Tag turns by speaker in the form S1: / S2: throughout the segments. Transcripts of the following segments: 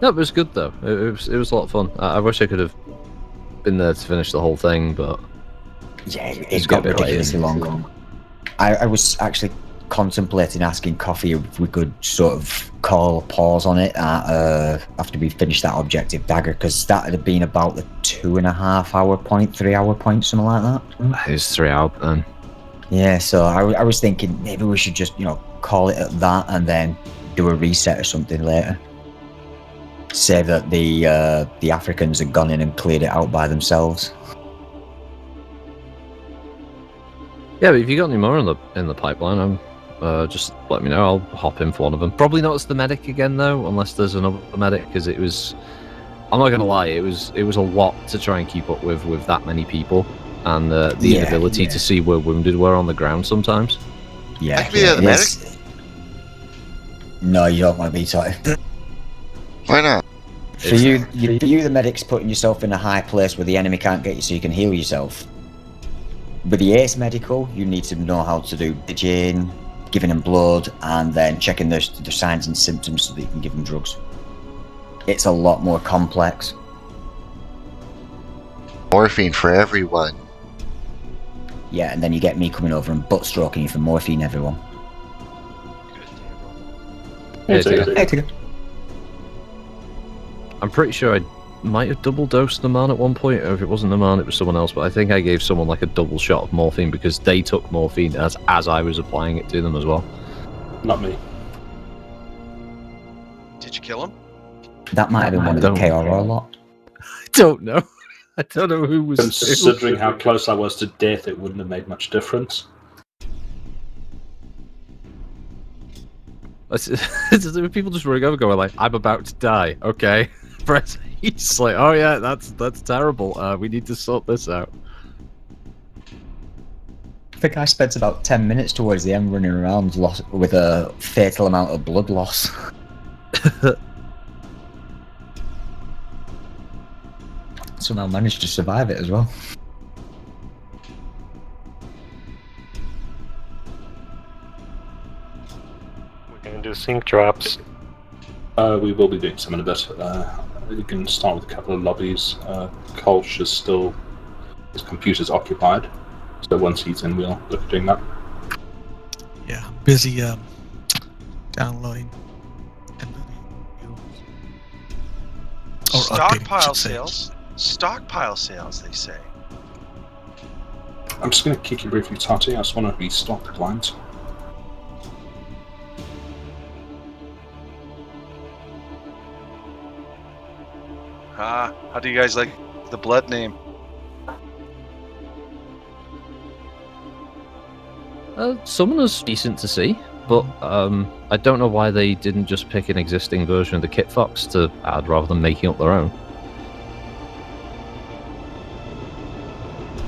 S1: No, it was good though. It was a lot of fun. I wish I could have been there to finish the whole thing, but
S2: yeah, it got ridiculously long. I was actually contemplating asking Coffee if we could sort of call a pause on it after we finished that objective dagger, because that would have been about the 2.5 hour point, 3 hour point, something like that.
S1: It was 3 hours then.
S2: Yeah, so I was thinking maybe we should just, call it at that and then do a reset or something later. Say that the Africans had gone in and cleared it out by themselves.
S1: Yeah, but if you got any more in the pipeline, just let me know. I'll hop in for one of them. Probably not as the medic again though, unless there's another medic, because it was. I'm not gonna lie, it was a lot to try and keep up with that many people, and the inability to see where wounded were on the ground sometimes.
S2: Yeah,
S3: I can be the medic.
S2: No, you don't want to be sorry.
S3: Why not?
S2: For you, the medic's putting yourself in a high place where the enemy can't get you, so you can heal yourself. With the ace medical, you need to know how to do bandaging, giving them blood, and then checking the signs and symptoms so that you can give them drugs. It's a lot more complex.
S3: Morphine for everyone.
S2: Yeah, and then you get me coming over and butt stroking you for morphine, everyone.
S1: Hey, I'm pretty sure I might have double dosed the man at one point, or if it wasn't the man, it was someone else, but I think I gave someone like a double shot of morphine because they took morphine as I was applying it to them as well.
S4: Not me.
S5: Did you kill him?
S2: That might have been one of the KRR lot.
S1: I don't know. I don't know who was.
S4: Considering how close I was to death, it wouldn't have made much difference.
S1: People just running over going like, I'm about to die, okay? Press. He's like, oh yeah, that's terrible. We need to sort this out.
S2: I think I spent about 10 minutes towards the end running around with a fatal amount of blood loss. Somehow managed to survive it as well.
S6: We can do sync drops.
S4: We will be doing some in a bit. You can start with a couple of lobbies. Kolsch is still... his computer's occupied, so once he's in, we'll look at doing that.
S7: Yeah, I'm busy downloading.
S5: Stockpile sales. Stockpile sales, they say.
S4: I'm just going to kick you briefly, Tati. I just want to restock the client.
S5: How do you guys like the blood name?
S1: Summoner's decent to see, but I don't know why they didn't just pick an existing version of the Kit Fox to add rather than making up their own.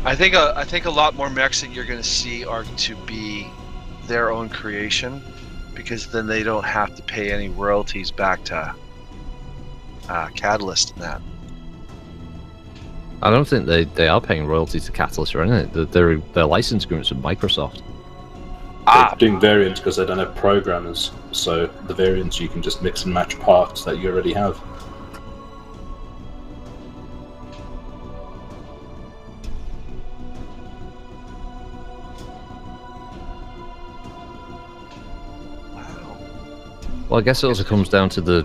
S5: I think a lot more mechs that you're going to see are to be their own creation, because then they don't have to pay any royalties back to Catalyst and that.
S1: I don't think they are paying royalties to Catalyst or anything. Their license agreements with Microsoft.
S4: They're doing variants because they don't have programmers, so the variants you can just mix and match parts that you already have.
S1: Well, I guess it also comes down to the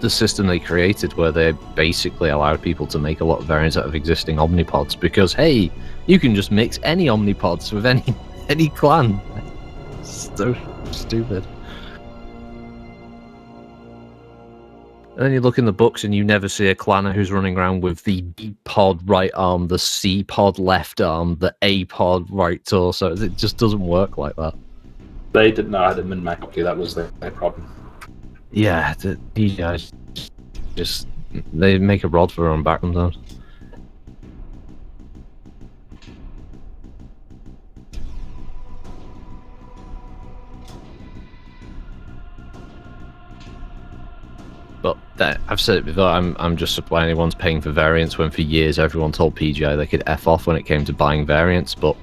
S1: system they created, where they basically allowed people to make a lot of variants out of existing omnipods, because hey, you can just mix any omnipods with any clan. So stupid. And then you look in the books and you never see a clanner who's running around with the D pod right arm, the C pod left arm, the A pod right torso. It just doesn't work like that.
S4: They didn't know how to min-max properly. That was their problem.
S1: Yeah, these guys just they make a rod for their own back sometimes. But I've said it before, I'm just surprised anyone's paying for variants when for years everyone told PGI they could F off when it came to buying variants, but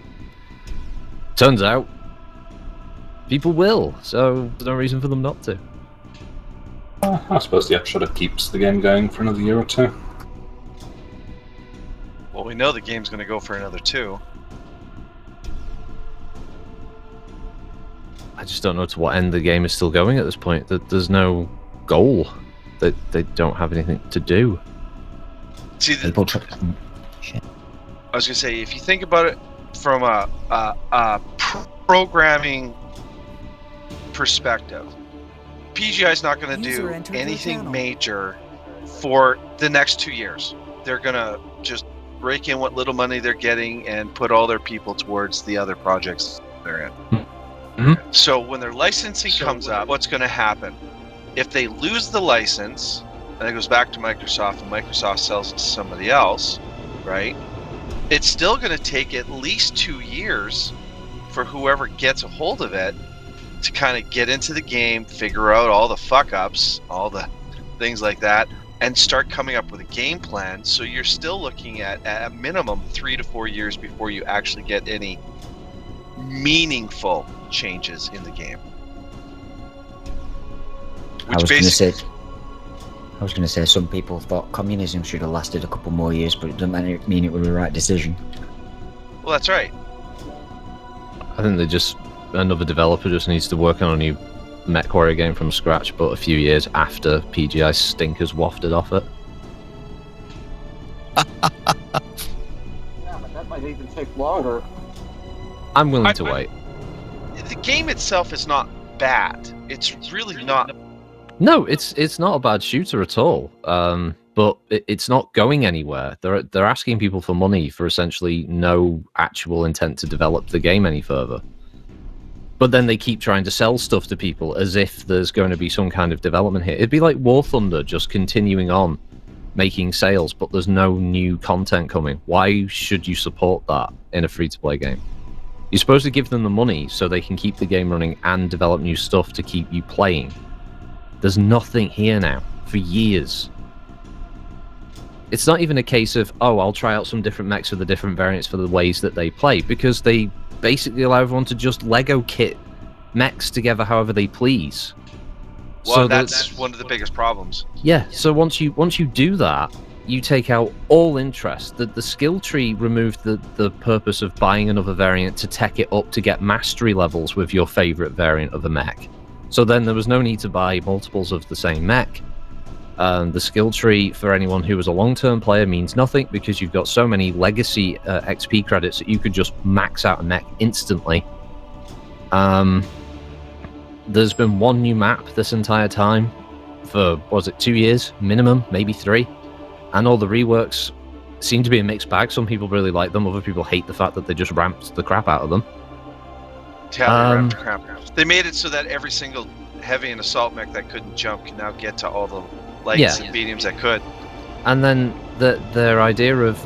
S1: turns out people will, so there's no reason for them not to.
S4: I suppose the upshot keeps the game going for another year or two.
S5: Well, we know the game's going to go for another 2.
S1: I just don't know to what end the game is still going at this point. That there's no goal. That they don't have anything to do.
S5: See,
S2: People try. Shit.
S5: I was going to say, if you think about it from a programming perspective, PGI's not going to do anything major for the next 2 years. They're going to just rake in what little money they're getting and put all their people towards the other projects they're in.
S1: Mm-hmm.
S5: So when their licensing comes up, what's going to happen? If they lose the license, and it goes back to Microsoft, and Microsoft sells it to somebody else, right? It's still going to take at least 2 years for whoever gets a hold of it to kind of get into the game, figure out all the fuck-ups, all the things like that, and start coming up with a game plan. So you're still looking at a minimum 3 to 4 years before you actually get any meaningful changes in the game.
S2: I was going to say some people thought communism should have lasted a couple more years, but it doesn't mean it was the right decision.
S5: Well, that's right.
S1: I think another developer just needs to work on a new MechWarrior game from scratch, but a few years after PGI stinkers wafted off it.
S8: Yeah, but that might even take longer.
S1: I'm willing to wait.
S5: The game itself is not bad. It's really not.
S1: No, it's not a bad shooter at all. But it's not going anywhere. They're asking people for money for essentially no actual intent to develop the game any further. But then they keep trying to sell stuff to people as if there's going to be some kind of development here. It'd be like War Thunder just continuing on making sales, but there's no new content coming. Why should you support that in a free-to-play game? You're supposed to give them the money so they can keep the game running and develop new stuff to keep you playing. There's nothing here now for years. It's not even a case of, oh, I'll try out some different mechs for the different variants for the ways that they play, because they basically allow everyone to just Lego kit mechs together however they please.
S5: Well,
S1: so
S5: that's one of the biggest problems.
S1: Yeah, so once you do that, you take out all interest. The skill tree removed the purpose of buying another variant to tech it up to get mastery levels with your favorite variant of a mech. So then there was no need to buy multiples of the same mech. The skill tree for anyone who was a long-term player means nothing because you've got so many legacy XP credits that you could just max out a mech instantly. There's been one new map this entire time for, was it 2 years minimum, maybe 3, and all the reworks seem to be a mixed bag. Some people really like them, other people hate the fact that they just ramped the crap out of them.
S5: Yeah, they ramped the crap. They made it so that every single heavy and assault mech that couldn't jump can now get to all the lights and mediums that could.
S1: And then their idea of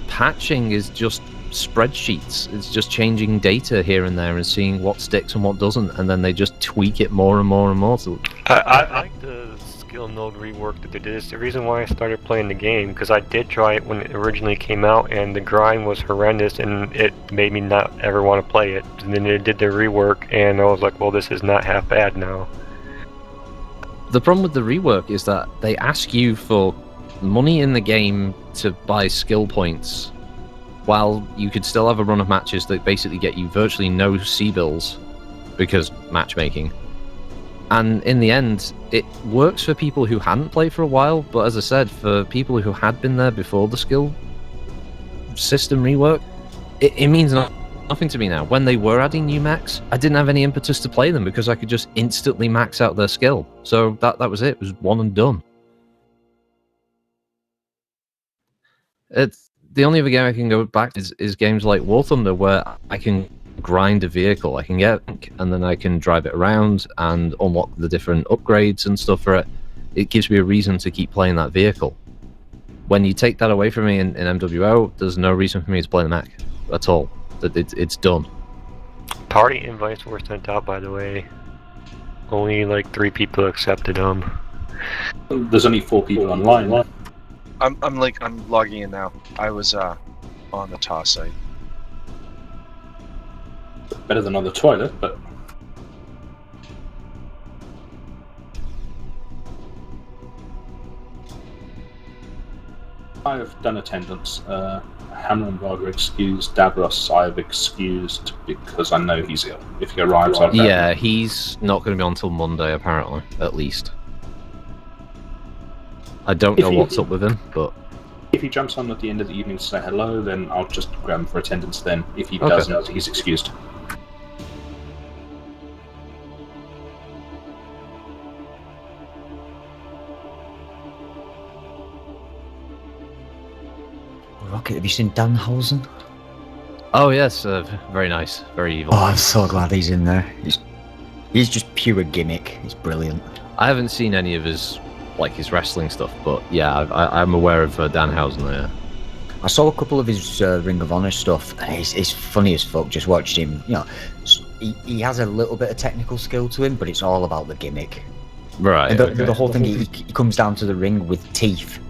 S1: patching is just spreadsheets. It's just changing data here and there and seeing what sticks and what doesn't, and then they just tweak it more and more and more.
S6: I like the skill node rework that they did. It's the reason why I started playing the game, because I did try it when it originally came out, and the grind was horrendous, and it made me not ever want to play it. And then they did the rework, and I was like, well, this is not half bad now.
S1: The problem with the rework is that they ask you for money in the game to buy skill points, while you could still have a run of matches that basically get you virtually no C-bills because matchmaking. And in the end, it works for people who hadn't played for a while, but as I said, for people who had been there before the skill system rework, it means nothing to me now. When they were adding new mechs, I didn't have any impetus to play them because I could just instantly max out their skill. So that was it. It was one and done. It's the only other game I can go back to is games like War Thunder, where I can grind a vehicle. I can get and then I can drive it around and unlock the different upgrades and stuff for it. It gives me a reason to keep playing that vehicle. When you take that away from me in MWO, there's no reason for me to play the mech at all. It's done.
S6: Party invites were sent out, by the way. Only like 3 people accepted them.
S4: There's only 4 people online.
S5: I'm logging in now. I was on the TAW site.
S4: Better than on the toilet, but I have done attendance. Hammer and Varga excused. Davros I've excused because I know he's ill. If he arrives, I'll grab
S1: Yeah,
S4: him.
S1: he's not going to be on until Monday, apparently, at least. I don't
S4: If
S1: know
S4: he-
S1: what's up with him, but
S4: If he jumps on at the end of the evening to say hello, then I'll just grab him for attendance then. If he
S1: Okay.
S4: doesn't, he's excused.
S2: Rocket, have you seen Danhausen?
S1: oh yes, very nice, very evil.
S2: Oh, I'm so glad he's in there. He's just pure gimmick. He's brilliant.
S1: I haven't seen any of his wrestling stuff, but yeah, I'm aware of Danhausen there.
S2: I saw a couple of his Ring of Honor stuff, and he's funny as fuck. Just watched him. You know, he has a little bit of technical skill to him, but it's all about the gimmick.
S1: Right.
S2: And
S1: okay.
S2: the whole thing, he comes down to the ring with teeth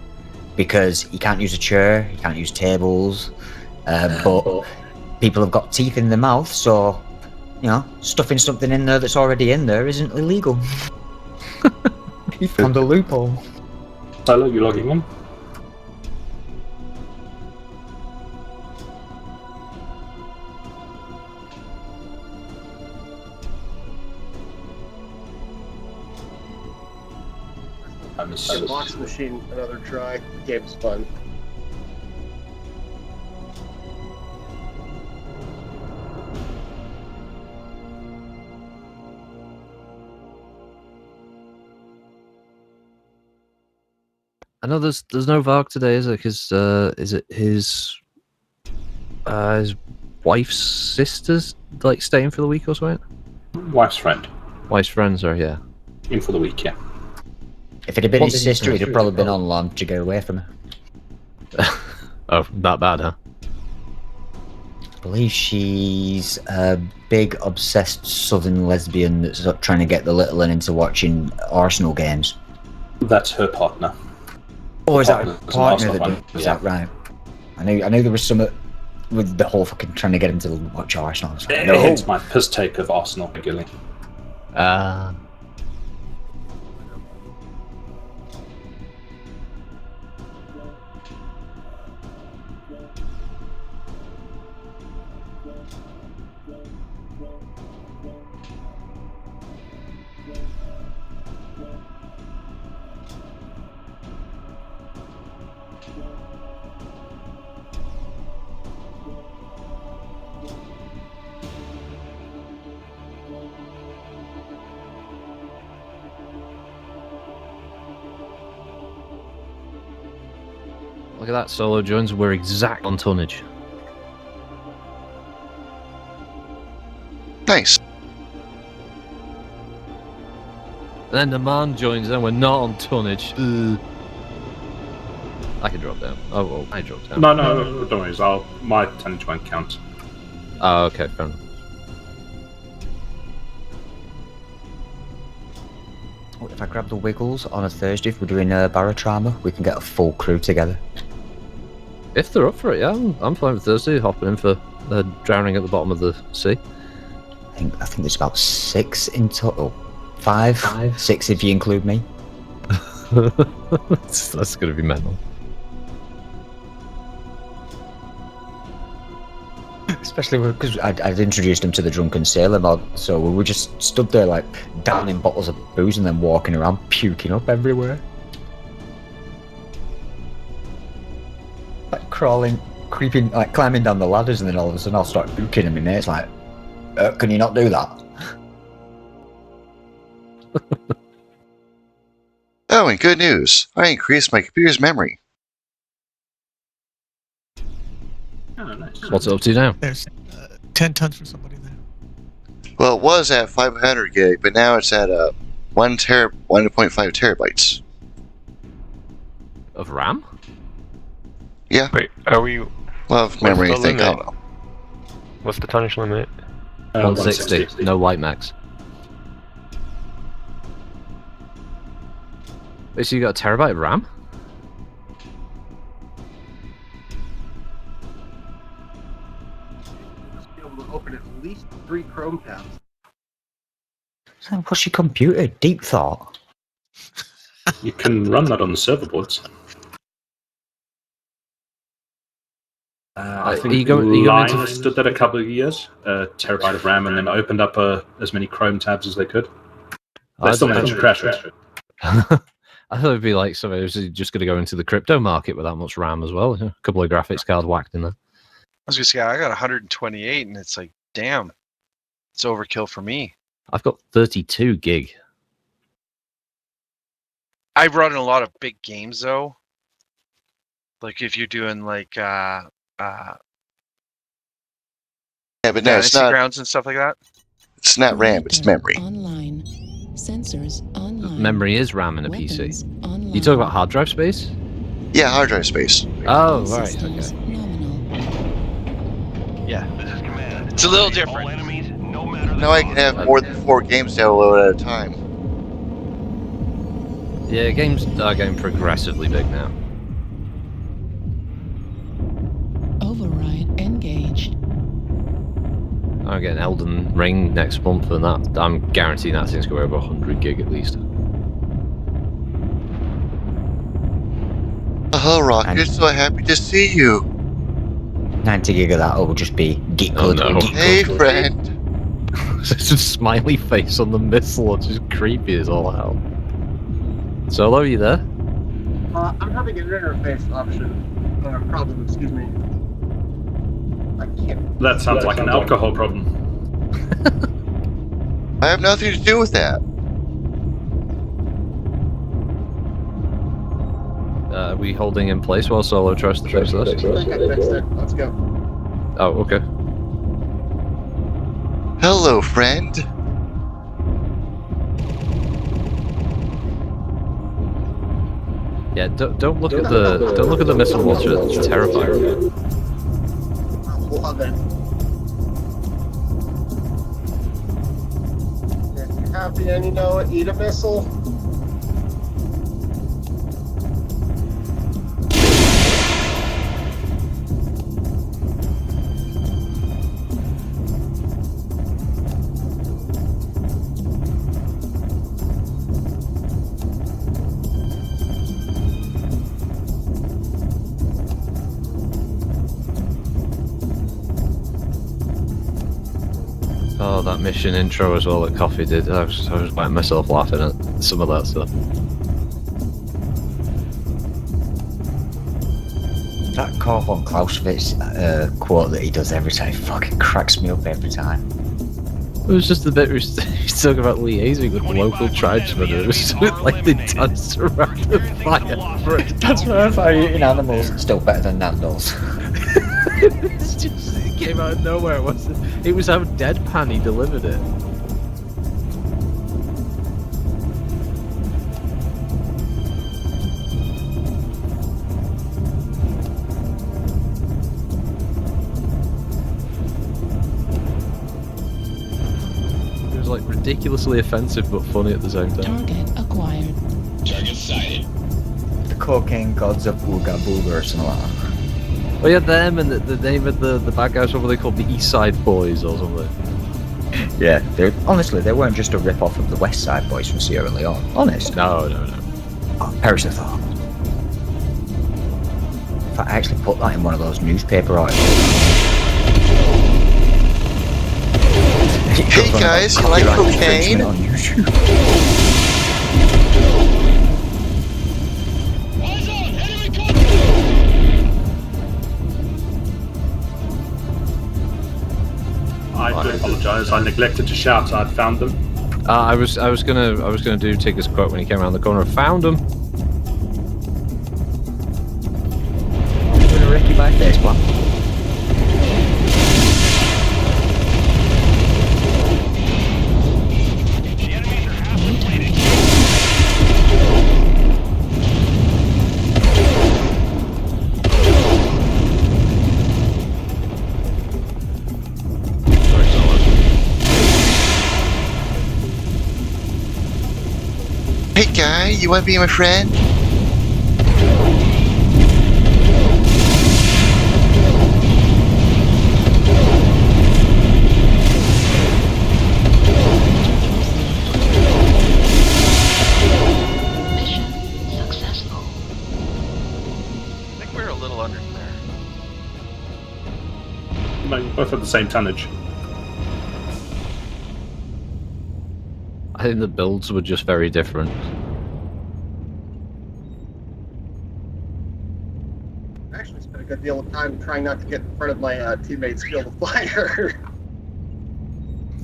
S2: because he can't use a chair, he can't use tables, but people have got teeth in their mouth, so you know, stuffing something in there that's already in there isn't illegal. He found a loophole.
S4: Solo, you logging in?
S9: Give Box Machine another try. Game's fun.
S1: I know there's no Varg today, is it? Because is it his wife's sister's staying for the week or something?
S4: Wife's friend.
S1: Wife's friends are yeah.
S4: In for the week, yeah.
S2: If it had been his sister, he'd have probably been on long to get away from her.
S1: Oh, that bad, huh?
S2: I believe she's a big, obsessed southern lesbian that's trying to get the little one into watching Arsenal games.
S4: That's her partner.
S2: Oh, is that her
S4: Partner's an
S2: partner
S4: Arsenal
S2: that
S4: fan,
S2: does
S4: yeah.
S2: that? Right. I know there was some with the whole fucking trying to get him to watch Arsenal. I was like, no.
S4: Hence my piss take of Arsenal regularly.
S1: Look at that, Solo Jones. We're exact on tonnage.
S3: Nice.
S1: And then the man joins, and we're not on tonnage. Ugh. I can drop down. Oh, well, I dropped down.
S4: No, don't worry. My tonnage won't count.
S1: Oh, okay, fair enough.
S2: What if I grab the Wiggles on a Thursday if we're doing Barotrauma? We can get a full crew together.
S1: If they're up for it, yeah, I'm fine with Thursday, hopping in for drowning at the bottom of the sea.
S2: I think there's about 6 in total. 5, 6 if you include me.
S1: That's going to be mental.
S2: Especially because I'd introduced him to the Drunken Sailor mod, so we were just stood there like downing bottles of booze and then walking around puking up everywhere. Like creeping, like climbing down the ladders, and then all of a sudden I'll start puking and my mate's like, can you not do that?
S3: Oh, and good news. I increased my computer's memory.
S4: Oh, nice.
S1: What's it up to now?
S7: There's 10 tons for somebody there.
S3: Well, it was at 500 gig, but now it's at 1.5 terabytes.
S1: Of RAM?
S3: Yeah,
S6: Wait, are we?
S3: well, of memory,
S6: the
S3: I think. I
S6: limit?
S3: don't know.
S6: What's the tonnage limit?
S1: 160. No light max. Wait, so you got a terabyte of RAM?
S9: Be able to open at least 3 Chrome tabs.
S2: So what's your computer? Deep thought.
S4: You can run that on the server boards. I think
S1: are you going
S4: Line
S1: into-
S4: did that a couple of years, a terabyte of RAM, and then opened up as many Chrome tabs as they could. They still managed to crash it.
S1: I thought it'd be like somebody who's just going to go into the crypto market with that much RAM as well. A couple of graphics cards whacked in there.
S5: I was gonna say I got 128, and it's like, damn, it's overkill for me.
S1: I've got 32 gig.
S5: I run a lot of big games though. Like if you're doing like
S3: Yeah, but no, it's
S5: fantasy
S3: not.
S5: grounds and stuff like that.
S3: It's not RAM. It's memory.
S10: Online. Sensors online.
S1: Memory is RAM in a
S10: Weapons
S1: PC.
S10: online.
S1: You talk about hard drive space?
S3: Yeah, hard drive space.
S1: Oh,
S10: All
S1: right.
S10: systems
S1: Okay.
S10: nominal.
S5: Yeah, it's a little different.
S3: Now I can have more than 4 games downloaded at a time.
S1: Yeah, games are getting progressively big now.
S10: Override engaged.
S1: I'm getting Elden Ring next month, and that I'm guaranteeing that thing's going to go over 100 gig at least.
S3: Oh, Rocket, so happy to see you.
S2: 90 gig of that will just be geek
S1: Oh,
S2: code.
S1: no.
S2: Geek
S3: Hey,
S2: code.
S3: friend.
S1: It's a smiley face on the missile, it's just creepy as all hell. Solo, you there?
S9: I'm having an interface option problem. Excuse me. I can't.
S4: That sounds like an alcohol problem.
S3: I have nothing to do with that.
S1: Are we holding in place while Solo tries to fix this?
S9: I think I fixed it. Let's go.
S1: Oh, okay.
S3: Hello, friend.
S1: Yeah, don't look at the missile launcher. It's terrifying.
S9: I love it. If you're happy and you know it, eat a missile.
S1: Oh, that mission intro as well that Coffee did. I was wetting myself laughing at some of that stuff.
S2: That Karl von Clausewitz quote that he does every time fucking cracks me up every time.
S1: It was just the bit where he's talking about liaising with local tribesmen. It was like they danced around the fire.
S2: That's right, fire eating animals. Still better than Nando's.
S1: It came out of nowhere. It was how deadpan he delivered it. It was like ridiculously offensive but funny at the same time.
S10: Target acquired.
S11: Target sighted.
S2: The cocaine gods of Ooga Booga or something like that.
S1: Oh yeah, them and the name of the bad guys, what were they called? The East Side Boys or something.
S2: Yeah, honestly, they weren't just a rip-off of the West Side Boys from Sierra Leone. Honest.
S1: No.
S2: Oh, perish the thought. If I actually put that in one of those newspaper articles.
S3: Hey guys, you like cocaine?
S2: On YouTube.
S11: Eyes on! Enemy contact!
S4: I do apologise. I neglected to shout I'd found them.
S1: I was gonna do Tigger's quote when he came around the corner. Found him.
S2: I'm gonna wreck you by faceplant.
S11: The enemies are half completed.
S1: Sorry, Solo.
S3: Hey guy, you want to be my friend?
S10: Mission successful.
S5: I think we're a little under there.
S4: No, you both have the same tonnage.
S1: I think the builds were just very different.
S9: I actually spent a good deal of time trying not to get in front of my teammates' field of fire.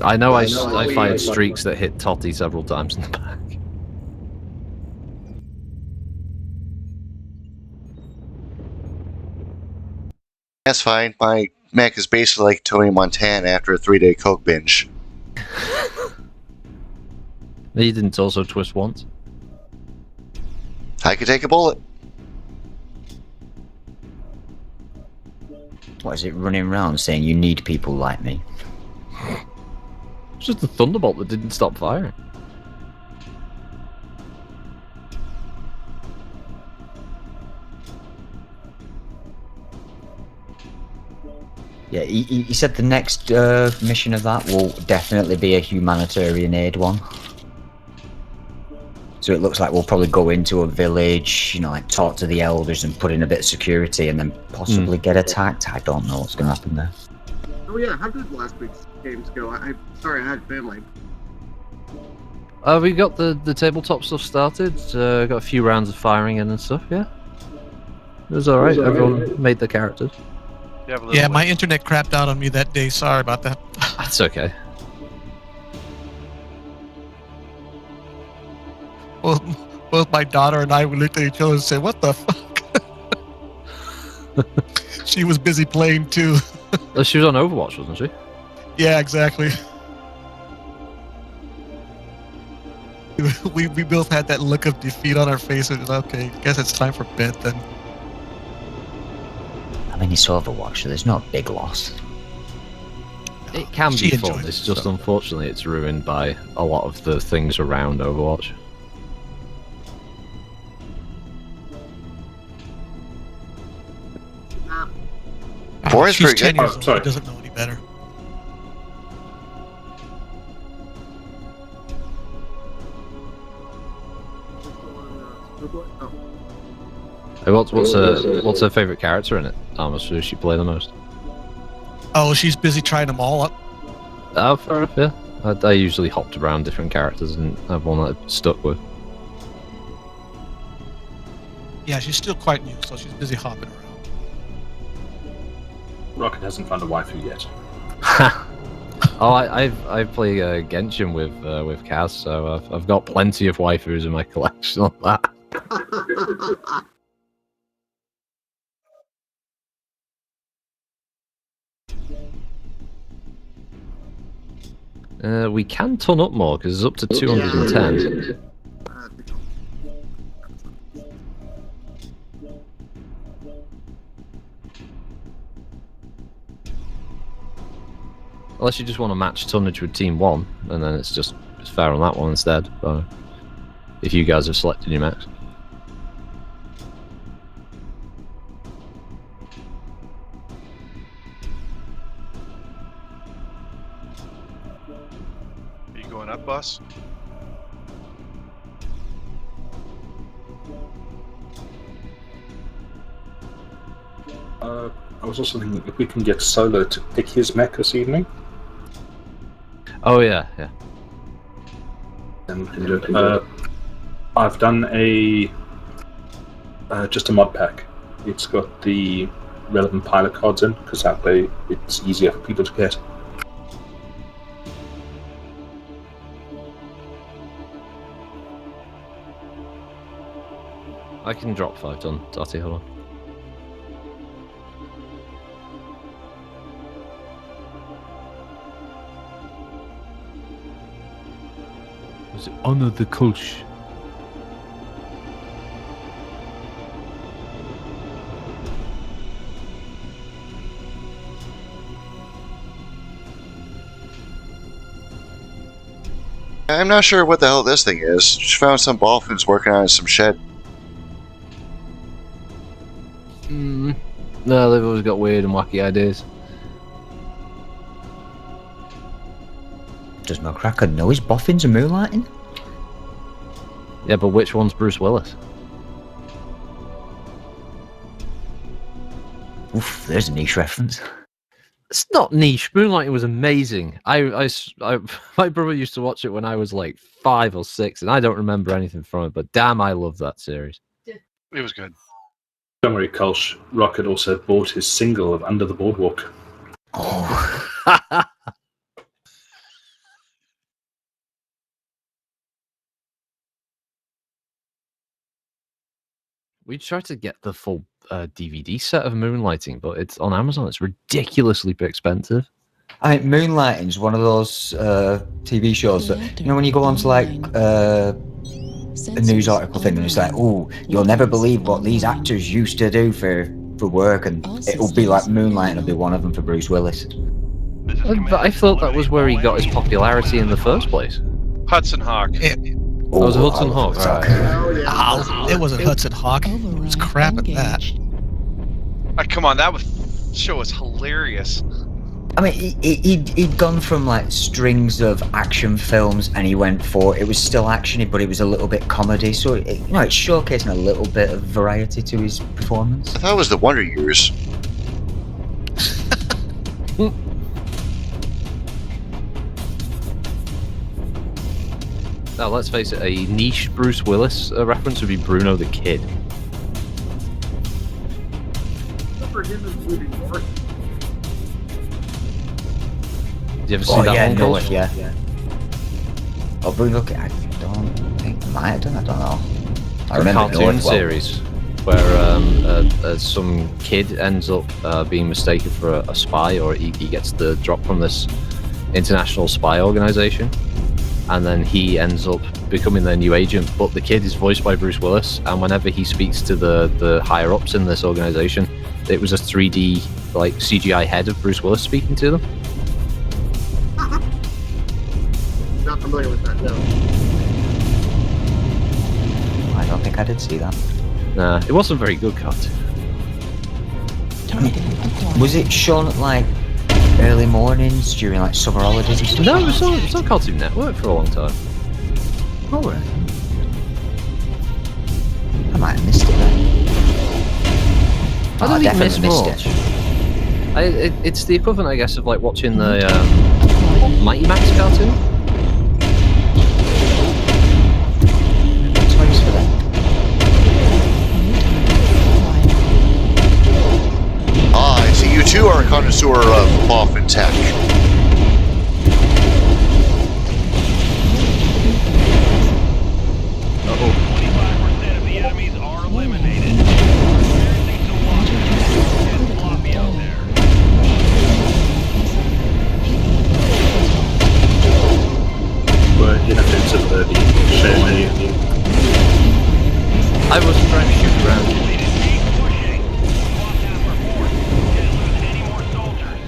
S1: I know I fired streaks that hit Totty several times in the back.
S3: That's fine. My mech is basically like Tony Montana after a 3-day coke binge.
S1: He didn't also twist once.
S3: I could take a bullet.
S2: What is it running around saying you need people like me?
S1: It's just the Thunderbolt that didn't stop firing.
S2: Yeah, he said the next mission of that will definitely be a humanitarian aid one. So it looks like we'll probably go into a village, you know, like talk to the elders and put in a bit of security and then possibly get attacked. I don't know what's going to happen there.
S9: Oh yeah, how did last week's games go? Sorry, I had family.
S1: We got the tabletop stuff started. Got a few rounds of firing in and stuff. Yeah, it was all right. Everyone made their characters.
S7: Yeah, my internet crapped out on me that day. Sorry about that.
S1: That's okay.
S7: Well, both my daughter and I, we looked at each other and said, "What the fuck?" She was busy playing too.
S1: She was on Overwatch, wasn't she?
S7: Yeah, exactly. We both had that look of defeat on our faces. Okay, guess it's time for bed then.
S2: I mean, it's Overwatch, so there's no big loss.
S1: It can
S7: She
S1: be fun.
S7: enjoys
S1: It's
S7: it,
S1: just
S7: so.
S1: unfortunately it's ruined by a lot of the things around Overwatch.
S3: Boy,
S7: She's
S3: pretty
S7: 10
S3: good.
S7: years
S4: Oh,
S7: old.
S4: sorry.
S7: She doesn't know any better.
S1: Hey, what's her favorite character in it? Thomas, who does she play the most?
S7: Oh, she's busy trying them all up.
S1: Oh, fair enough. Yeah, I usually hopped around different characters and have one that I stuck with.
S7: Yeah, she's still quite new, so she's busy hopping around.
S4: Rocket hasn't found a waifu yet.
S1: Oh, I play Genshin with Kaz, so I've got plenty of waifus in my collection on that. We can ton up more because it's up to 210. Unless you just want to match tonnage with Team 1, and then it's fair on that one instead. So if you guys have selected your max.
S5: Are you going up, boss?
S4: I was also thinking if we can get Solo to pick his mech this evening,
S1: Oh yeah, yeah.
S4: then we can do it. I've done just a mod pack. It's got the relevant pilot cards in, because that way it's easier for people to get.
S1: I can drop 5 ton, Tati, hold on. Was it honor the Kulsh?
S3: I'm not sure what the hell this thing is. Just found some dolphins working on some shed.
S1: No, they've always got weird and wacky ideas.
S2: Does McCracker know his boffins are moonlighting?
S1: Yeah, but which one's Bruce Willis?
S2: Oof, there's a niche reference.
S1: It's not niche. Moonlighting was amazing. My brother used to watch it when I was like 5 or 6, and I don't remember anything from it. But damn, I love that series.
S5: It was good.
S4: Don't worry, Kolsch. Rocket also bought his single of Under the Boardwalk.
S2: Oh,
S1: We tried to get the full DVD set of Moonlighting, but it's on Amazon. It's ridiculously expensive.
S2: I mean, Moonlighting's one of those TV shows that, you know, when you go on to like a news article thing and it's like, oh, you'll never believe what these actors used to do for work, and it'll be like Moonlighting will be one of them for Bruce Willis.
S1: But I thought that was where he got his popularity in the first place.
S5: Hudson Hawk.
S1: That was a Hudson Hawk. Right.
S7: Oh, it wasn't Hudson Hawk. It was crap at that.
S5: Come on, that show was hilarious.
S2: I mean, he'd gone from like strings of action films, and he went for it was still actiony, but it was a little bit comedy. So it's showcasing a little bit of variety to his performance.
S3: I thought it was the Wonder Years.
S1: Now, let's face it, a niche Bruce Willis reference would be Bruno the Kid.
S9: For him in the movie North.
S1: Did you ever see that one?
S2: North, yeah. Oh, Bruno, I don't think I might have done. I don't know. I remember
S1: cartoon
S2: North well.
S1: series where some kid ends up being mistaken for a spy, or he gets the drop from this international spy organization, and then he ends up becoming their new agent. But the kid is voiced by Bruce Willis, and whenever he speaks to the higher ups in this organization, it was a 3D like CGI head of Bruce Willis speaking to them.
S9: Not familiar with that, no.
S2: I don't think I did see that.
S1: Nah, it wasn't very good cartoon.
S2: Was it shown at like early mornings during like summer holidays and stuff?
S1: No, it was on Cartoon Network for a long time.
S2: Oh, right. I might have missed it then.
S1: I don't think
S2: definitely
S1: missed
S2: missed
S1: much.
S2: it.
S1: It's the equivalent, I guess, of like watching the Mighty Max cartoon.
S2: Toys for that.
S3: Ah, I see you too are a connoisseur of Boffin tech.
S1: Uh-oh.
S11: 25% of the enemies are eliminated. Experiencing some losses. It's sloppy out there.
S4: We're inoffensive, the shame.
S1: I was trying to shoot around.
S11: Keep pushing. Swap task report. Didn't lose any more soldiers.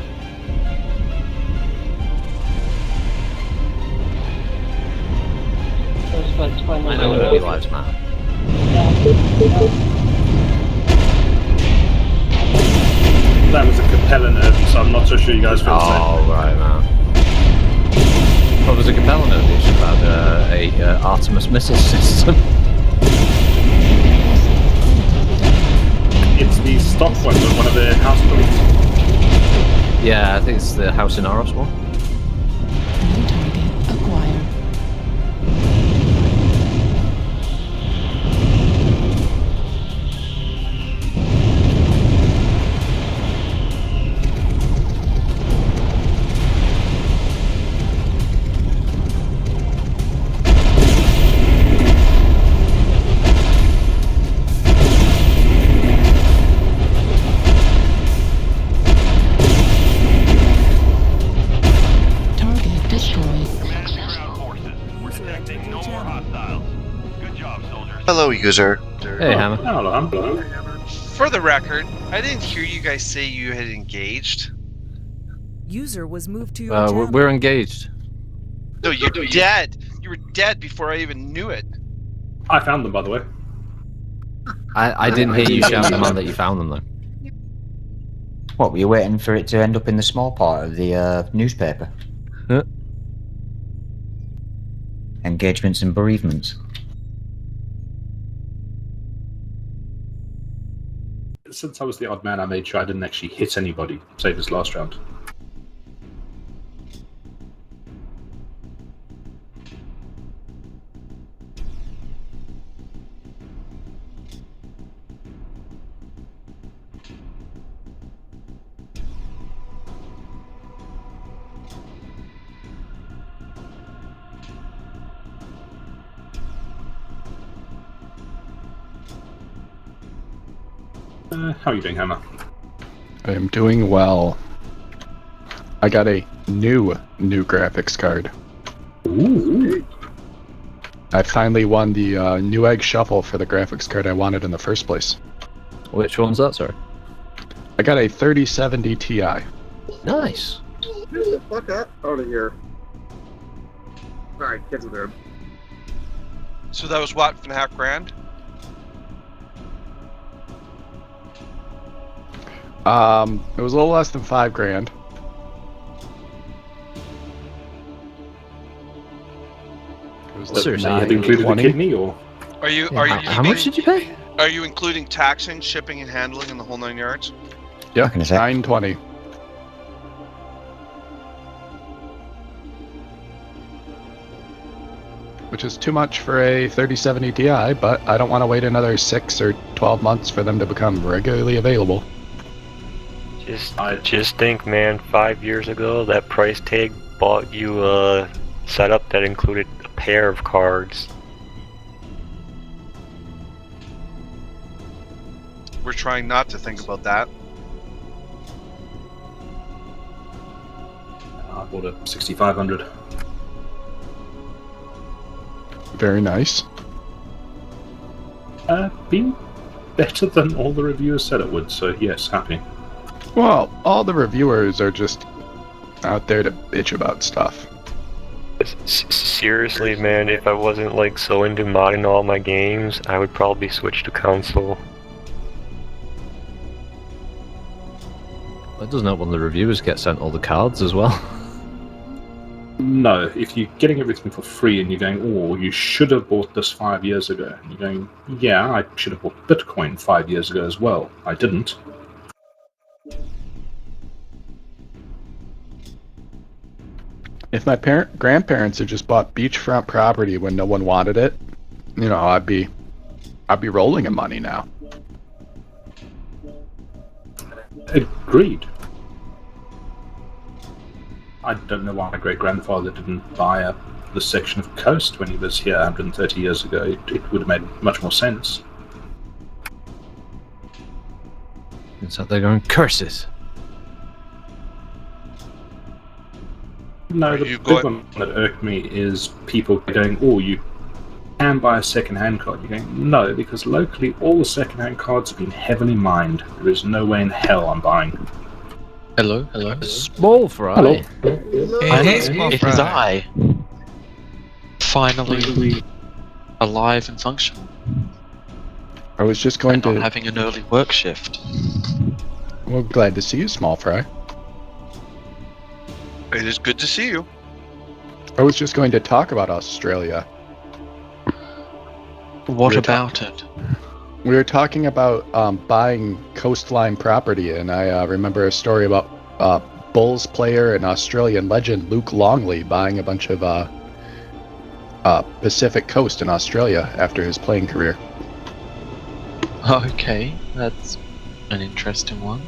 S1: I know nobody lives matter.
S4: That was a Capella nerf, so I'm not so sure you guys feel the same.
S1: Oh, right, man. Well, there's a Capella notice about a Artemis missile system.
S4: It's the stock one with one of the house buildings.
S1: Yeah, I think it's the House in Oros one.
S10: New target acquired. Target destroyed.
S11: Command ground forces. We're detecting no more hostiles. Good job, soldiers.
S3: Hello, user.
S1: Hey, Hammer.
S4: Hello.
S5: For the record, I didn't hear you guys say you had engaged.
S12: User was moved to your channel.
S1: We're engaged.
S5: No, you're dead. You were dead before I even knew it.
S4: I found them, by the way.
S1: I didn't hear you shout the man that you found them, though.
S2: What, were you waiting for it to end up in the small part of the newspaper?
S1: Huh?
S2: Engagements and bereavements.
S4: Since I was the odd man, I made sure I didn't actually hit anybody, save this last round. How are you doing, Hammer?
S13: I am doing well. I got a new graphics card.
S4: Ooh.
S13: I finally won the Newegg Shuffle for the graphics card I wanted in the first place.
S1: Which one's that, sorry?
S13: I got a 3070 Ti.
S1: Nice.
S9: Get the fuck out of here. Alright, kids are there.
S5: So that was what, $5.5 grand?
S13: It was a little less than $5 grand. It was
S1: Seriously,
S4: Have you included the kidney, or?
S5: Are you
S1: How much did you pay?
S5: Are you including taxing, shipping, and handling in the whole 9 yards?
S13: Yeah,
S2: Gonna say.
S13: 920. Which is too much for a 3070 Ti, but I don't want to wait another 6 or 12 months for them to become regularly available.
S6: Just think, man, 5 years ago, that price tag bought you a setup that included a pair of cards.
S5: We're trying not to think about that.
S4: I bought a 6500.
S13: Very nice.
S4: Been better than all the reviewers said it would, so yes, happy.
S13: Well, all the reviewers are just out there to bitch about stuff.
S6: Seriously, man, if I wasn't like so into modding all my games, I would probably switch to console.
S1: That doesn't help when the reviewers get sent all the cards as well.
S4: No, if you're getting everything for free and you're going, oh, you should have bought this 5 years ago, and you're going, yeah, I should have bought Bitcoin 5 years ago as well. I didn't.
S13: If my grandparents had just bought beachfront property when no one wanted it, you know, I'd be rolling in money now.
S4: Agreed. I don't know why my great-grandfather didn't buy the section of coast when he was here 130 years ago. It would have made much more sense.
S1: It's out there going, curses!
S4: No, the big one that irked me is people going, oh, you can buy a second-hand card. You're going, no, because locally all the second-hand cards have been heavily mined. There is no way in hell I'm buying.
S14: Hello.
S1: Small fry.
S4: Hello.
S14: It is I. Finally alive and functional.
S13: I was just going
S14: I'm
S13: to...
S14: having an early work shift.
S13: Well, glad to see you, Small Fry.
S5: It is good to see you.
S13: I was just going to talk about Australia.
S14: What about it?
S13: We were talking about buying coastline property, and I remember a story about Bulls player and Australian legend Luke Longley buying a bunch of Pacific Coast in Australia after his playing career.
S14: Okay, that's an interesting one.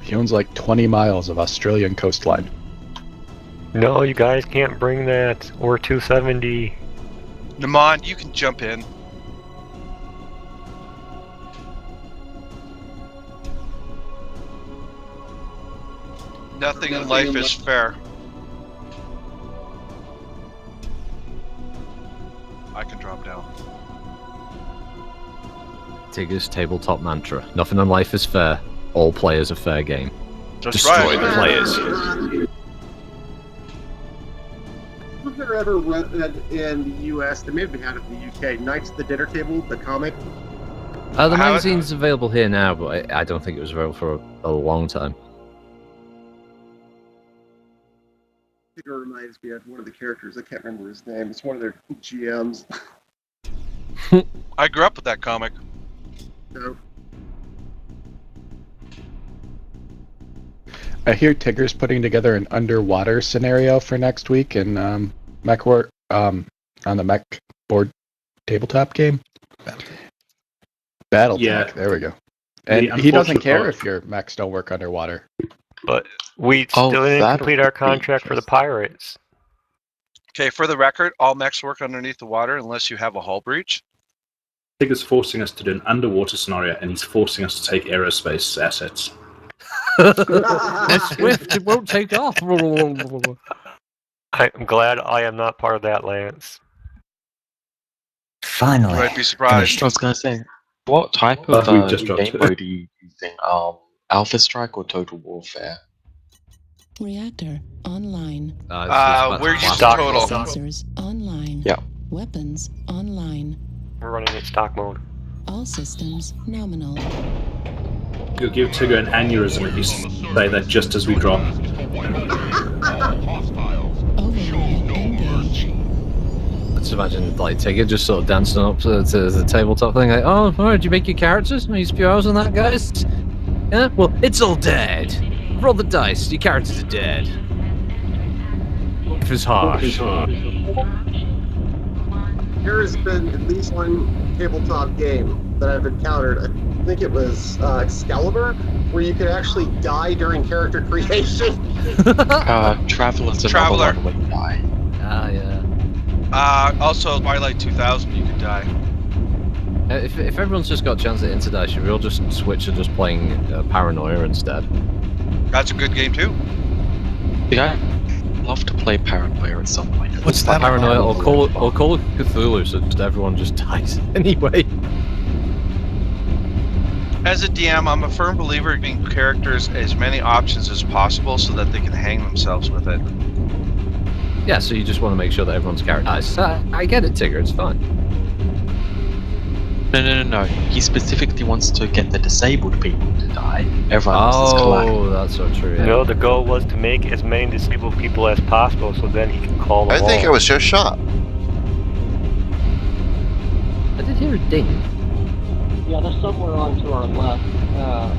S13: He owns like 20 miles of Australian coastline.
S6: No, you guys can't bring that. We're 270.
S5: Naman, you can jump in. Nothing in life is fair. I can drop down.
S1: Tigger's tabletop mantra. Nothing in life is fair. All players are fair game.
S5: That's
S1: Destroy
S5: right.
S1: the players.
S9: Was there ever in the US, they may have had it in the UK, Knights at the Dinner Table, the comic?
S1: The magazine's available here now, but I don't think it was available for a long time.
S9: I think it reminds me of one of the characters. I can't remember his name. It's one of their GMs.
S5: I grew up with that comic.
S9: So,
S13: I hear Tigger's putting together an underwater scenario for next week in MechWarrior on the Mech board tabletop game. Battletech.
S4: Yeah.
S13: There we go. And he doesn't care if your mechs don't work underwater.
S6: But we still didn't complete our contract for the pirates.
S5: Okay, for the record, all mechs work underneath the water unless you have a hull breach.
S4: Tigger's forcing us to do an underwater scenario, and he's forcing us to take aerospace assets.
S1: We're swift. It won't take off.
S6: I'm glad I am not part of that, Lance.
S2: Finally.
S5: You might be surprised.
S14: I was going to say, what type of
S4: We've just dropped
S14: game
S4: it.
S14: mode are you using? Alpha Strike or Total Warfare?
S10: Reactor online.
S5: We're using
S6: Stock
S5: total.
S10: Sensors online.
S14: Yeah.
S10: Weapons online.
S6: We're running in stock mode.
S10: All systems nominal.
S4: You'll give Tigger an aneurysm if you say that just as we drop.
S10: Override engage.
S1: Let's imagine like Tigger just sort of dancing up to the tabletop thing, like, oh, alright, did you make your characters? These few hours on that, guys? Yeah? Well, it's all dead. Roll the dice, your characters are dead. Life is harsh.
S9: There has been at least one tabletop game that I've encountered. I think it was Excalibur, where you could actually die during character creation.
S14: Traveler's
S5: Traveler.
S14: another one when you die.
S1: Ah, yeah.
S5: Also, Twilight 2000, you could die.
S1: If everyone's just got a chance at Interdice, should we all just switch to just playing Paranoia instead?
S5: That's a good game too.
S14: Yeah, I'd love to play Paranoia at some point.
S7: What's that?
S1: Paranoia or Call of Cthulhu, so just everyone just dies anyway.
S5: As a DM, I'm a firm believer in giving characters as many options as possible so that they can hang themselves with it.
S1: Yeah, so you just want to make sure that everyone's character dies. I get it, Tigger, it's fine.
S14: No. He specifically wants to get the disabled people to die. Everyone else is colliding.
S1: Oh, that's so true. Yeah.
S6: No, the goal was to make as many disabled people as possible, so then he can call them
S3: I think I was just shot.
S1: I did hear a ding.
S8: Yeah, there's somewhere on to our left.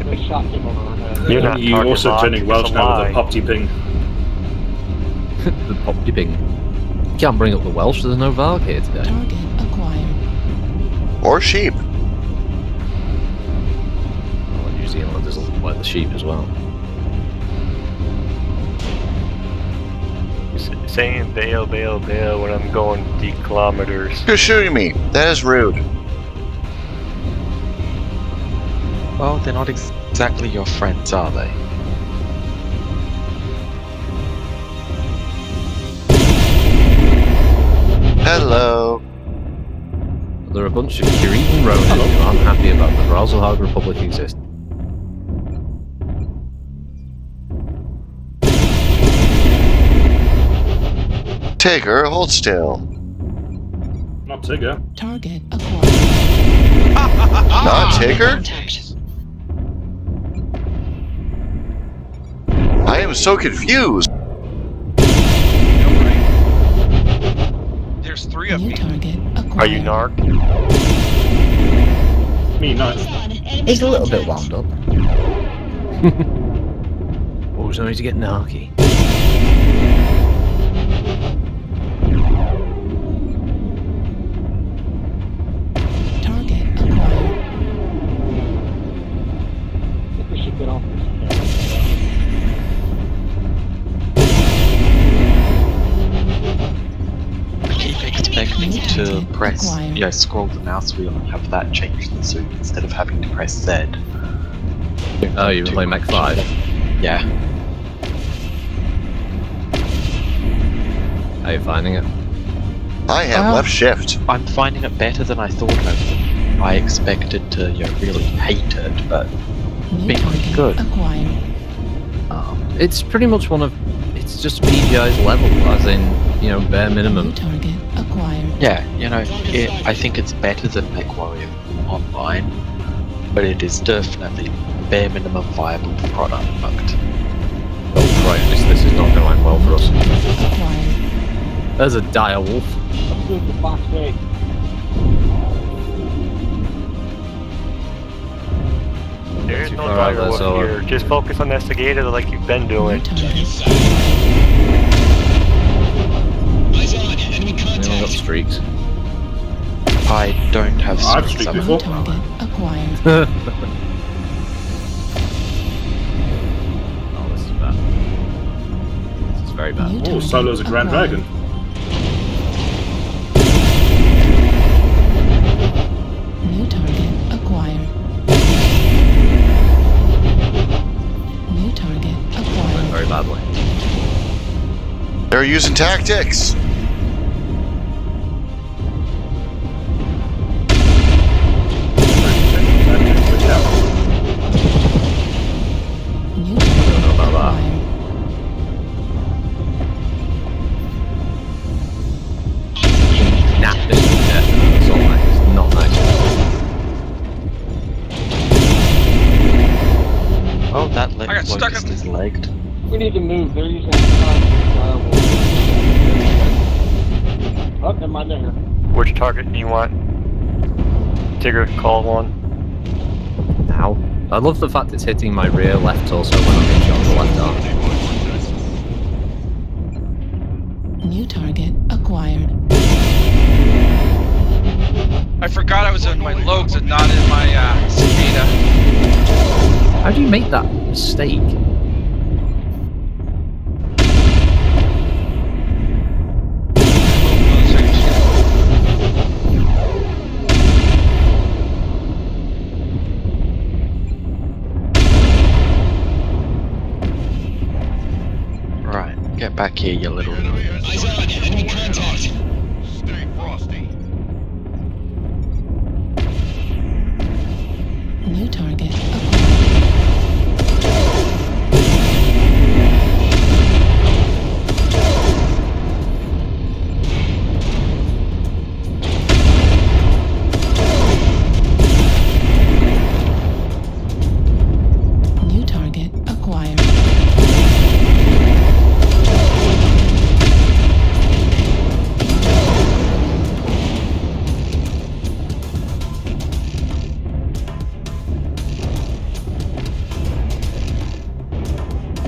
S8: They shot him over our head.
S6: You're not
S4: You
S6: target
S4: also
S6: locked,
S4: turning
S6: it's
S4: Welsh
S6: a
S4: now with
S6: lie.
S4: a popty ping.
S1: The pop dipping. You can't bring up the Welsh, there's no Valk here today.
S10: Target acquired.
S3: Or sheep.
S1: Well, New Zealanders like the sheep as well.
S6: Saying bail when I'm going D kilometers.
S3: You're shooting me. That is rude.
S14: Well, they're not exactly your friends, are they?
S3: Hello.
S1: There are a bunch of Kiritan Ronin who aren't happy about the Brazelhag Republic existing.
S3: Tigger, hold still.
S4: Not Tigger.
S10: Target acquired.
S3: Not Tigger? I am so confused.
S5: There's three of
S10: New
S5: me.
S10: target acquired.
S6: Are you narc?
S4: Me, no.
S2: He's a little bit wound up.
S1: Always only to get narky.
S10: Target acquired.
S8: I think we should get off this.
S14: Keep expecting to press,
S10: Acquired.
S14: scroll the mouse wheel and have that change the suit instead of having to press Z.
S1: Oh, you play Mech 5?
S14: Yeah.
S1: How are you finding it?
S3: I have left shift.
S14: I'm finding it better than I thought I would. I expected to, really hate it, but
S10: New
S14: been pretty
S10: target
S14: good.
S10: acquired.
S1: It's pretty much it's just PGI's level, as in, bare
S10: New
S1: minimum.
S10: target acquired.
S14: Yeah, I think it's better than MechWarrior Online, but it is definitely bare minimum viable product.
S1: Oh, right, this is not going to end well for us.
S10: Acquired.
S1: There's a dire wolf.
S8: Let's move to Fox 8.
S6: There's
S1: Too
S6: no
S1: far out
S6: driver
S1: there,
S6: wolf
S1: Solo.
S6: here. Just focus on Investigator like you've been doing.
S10: New target.
S1: Anyone got streaks?
S14: I don't have
S4: I've
S14: streaks
S4: streaked
S14: up.
S10: New
S4: before.
S10: target acquired.
S1: Oh, this is bad. This is very bad.
S10: New
S4: Oh,
S10: target
S4: Solo's a Grand
S10: acquired.
S4: Dragon.
S3: Start using tactics.
S10: New
S1: That's all nice. It's not nice.
S14: Oh, that
S5: I got stuck
S14: locust
S5: in-
S14: is legged.
S8: We need to move. They're using fireworks. Oh, never mind, they're here.
S6: Which target do you want? Tigger, call one.
S1: Ow. I love the fact it's hitting my rear left torso when I'm being shot on the left arm.
S10: New target acquired.
S5: I forgot I was in my Logs and not in my Cicada.
S1: How do you make that mistake?
S14: Right, get back here, you little.
S11: Eyes on, enemy contact. Stay frosty.
S10: New target acquired. New target acquired.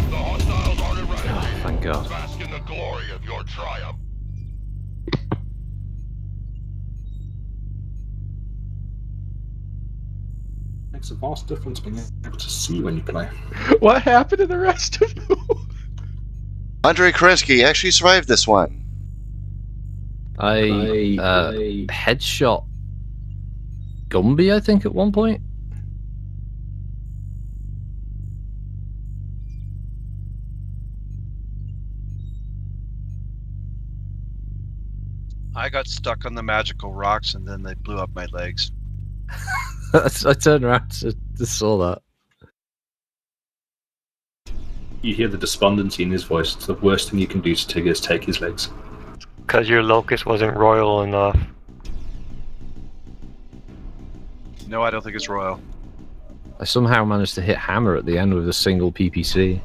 S11: The hostiles aren't around.
S1: Oh, thank God.
S11: Bask in the glory of your triumph.
S4: Makes a vast difference being able to see when you play.
S13: What happened to the rest of you?
S3: Andre Kreski actually survived this one.
S1: I headshot Gumby, I think, at one point.
S5: I got stuck on the magical rocks and then they blew up my legs.
S1: I turned around to saw that.
S4: You hear the despondency in his voice. It's the worst thing you can do to Tigger is take his legs.
S6: Because your locust wasn't royal enough.
S5: No, I don't think it's royal.
S1: I somehow managed to hit Hammer at the end with a single PPC.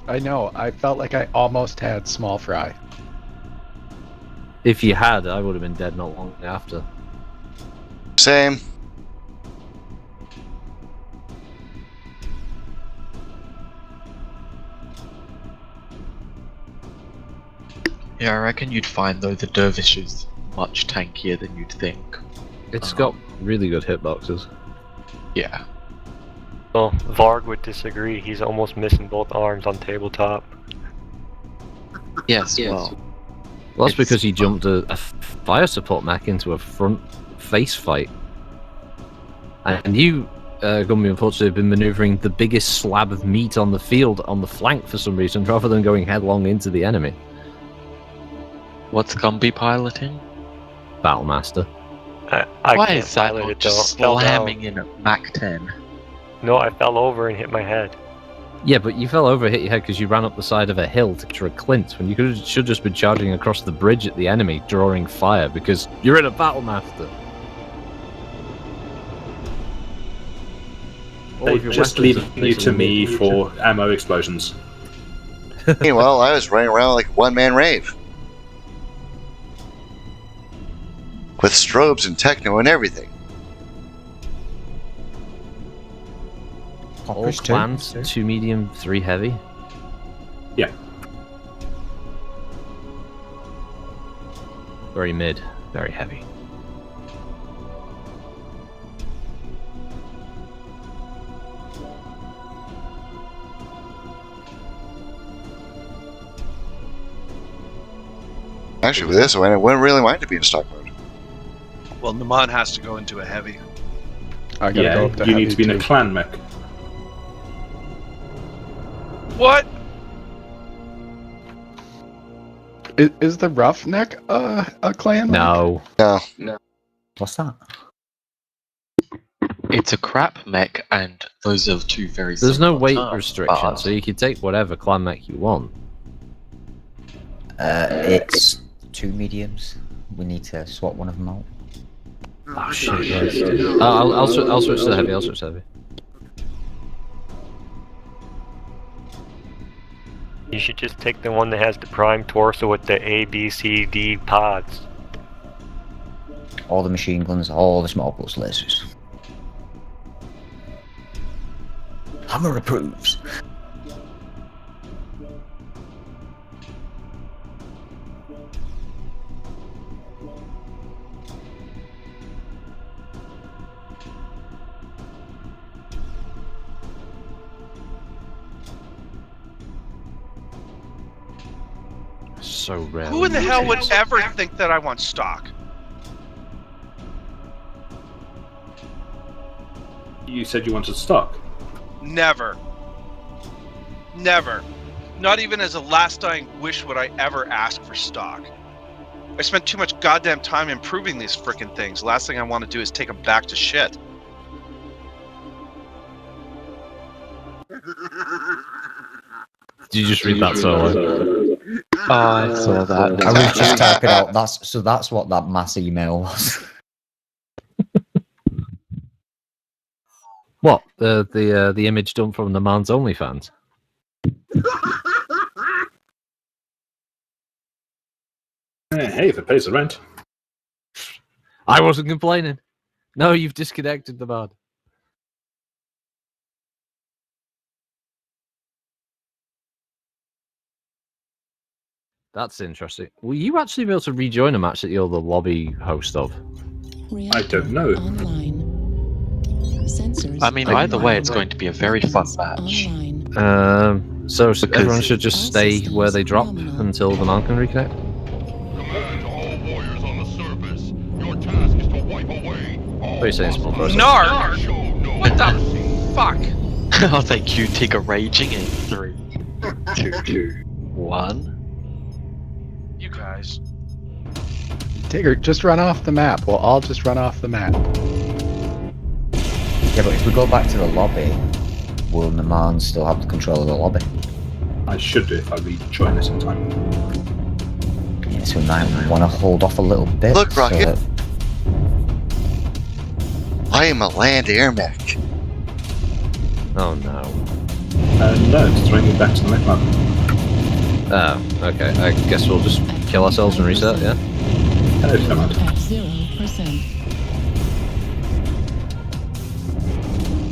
S13: I know. I felt like I almost had small fry.
S1: If you had, I would have been dead not long after.
S3: Same.
S14: Yeah, I reckon you'd find though the Dervish is much tankier than you'd think.
S1: It's got really good hitboxes.
S14: Yeah.
S6: Well, Varg would disagree. He's almost missing both arms on tabletop.
S14: Yes, well.
S1: Well, that's because he jumped a fire support mech into a front face fight. And you, Gumby, unfortunately, have been maneuvering the biggest slab of meat on the field on the flank for some reason, rather than going headlong into the enemy.
S14: What's Gumby piloting?
S1: Battlemaster.
S6: I
S14: Why
S6: can't
S14: is that
S6: pilot
S14: not
S6: it,
S14: just
S6: though.
S14: slamming in at Mach 10?
S6: No, I fell over and hit my head.
S1: Yeah, but you fell over and hit your head because you ran up the side of a hill to capture a clint, when you should just be charging across the bridge at the enemy, drawing fire, because you're in a Battlemaster.
S4: They just leaving you to me for ammo explosions.
S3: Meanwhile, I was running around like a one-man rave. With strobes and techno and everything.
S1: All clans, 2 medium, 3 heavy.
S4: Yeah.
S1: Very mid, very heavy.
S3: Actually, with this one, I wouldn't really mind to be in stock mode.
S5: Well, Naman has to go into a heavy.
S13: I gotta go up to
S4: you need
S13: heavy
S4: to be in a
S13: too.
S4: clan mech.
S5: What?
S13: Is the Roughneck a clan?
S1: No.
S3: No.
S2: What's that?
S14: It's a crap mech, and those are two very
S1: There's no
S14: similar
S1: weight
S14: terms,
S1: restriction,
S14: but-
S1: so you can take whatever clan mech you want.
S2: It's 2 mediums. We need to swap one of them out.
S1: Oh shit! Yes. I'll switch to the heavy. I'll switch to the heavy.
S6: You should just take the one that has the prime torso with the A, B, C, D pods.
S2: All the machine guns, all the small pulse lasers. Hammer approves.
S1: So rare.
S5: Who in the hell would ever think that I want stock?
S4: You said you wanted stock.
S5: Never. Never. Not even as a last dying wish would I ever ask for stock. I spent too much goddamn time improving these frickin' things. Last thing I want to do is take them back to shit.
S1: Did you just read that solo?
S14: Oh, I saw that.
S2: I was just typing out. That's what that mass email was.
S1: What? The image dumped from the man's OnlyFans?
S4: Hey, if it pays the rent.
S1: I wasn't complaining. No, you've disconnected the man. That's interesting. Will you actually be able to rejoin a match that you're the lobby host of?
S4: I don't know.
S10: Online. Sensors
S14: I mean, either way, it's going to be a very fun match.
S10: online.
S1: So everyone should just stay where they drop until the man can reconnect?
S11: Command to all warriors on the surface. Your task is to wipe away all
S1: What are you saying, small person?
S5: Narc!
S11: Show no
S5: What the
S11: mercy.
S5: fuck?
S14: Oh, thank you, Tigger Raging in 3, 2, 1.
S5: You guys.
S13: Tigger, just run off the map. We'll all just run off the map.
S2: Yeah, but if we go back to the lobby, will Naman still have the control of the lobby?
S4: I should do if I rejoin this in time.
S2: Yeah, so we might want to hold off a little bit.
S3: Look,
S2: so
S3: Rocket.
S2: that-
S3: I am a land air mech.
S1: Oh no.
S4: No, it's bringing back to the mech map.
S1: Oh, okay. I guess we'll just kill ourselves and reset, yeah?
S4: If you mind.
S10: At 0%.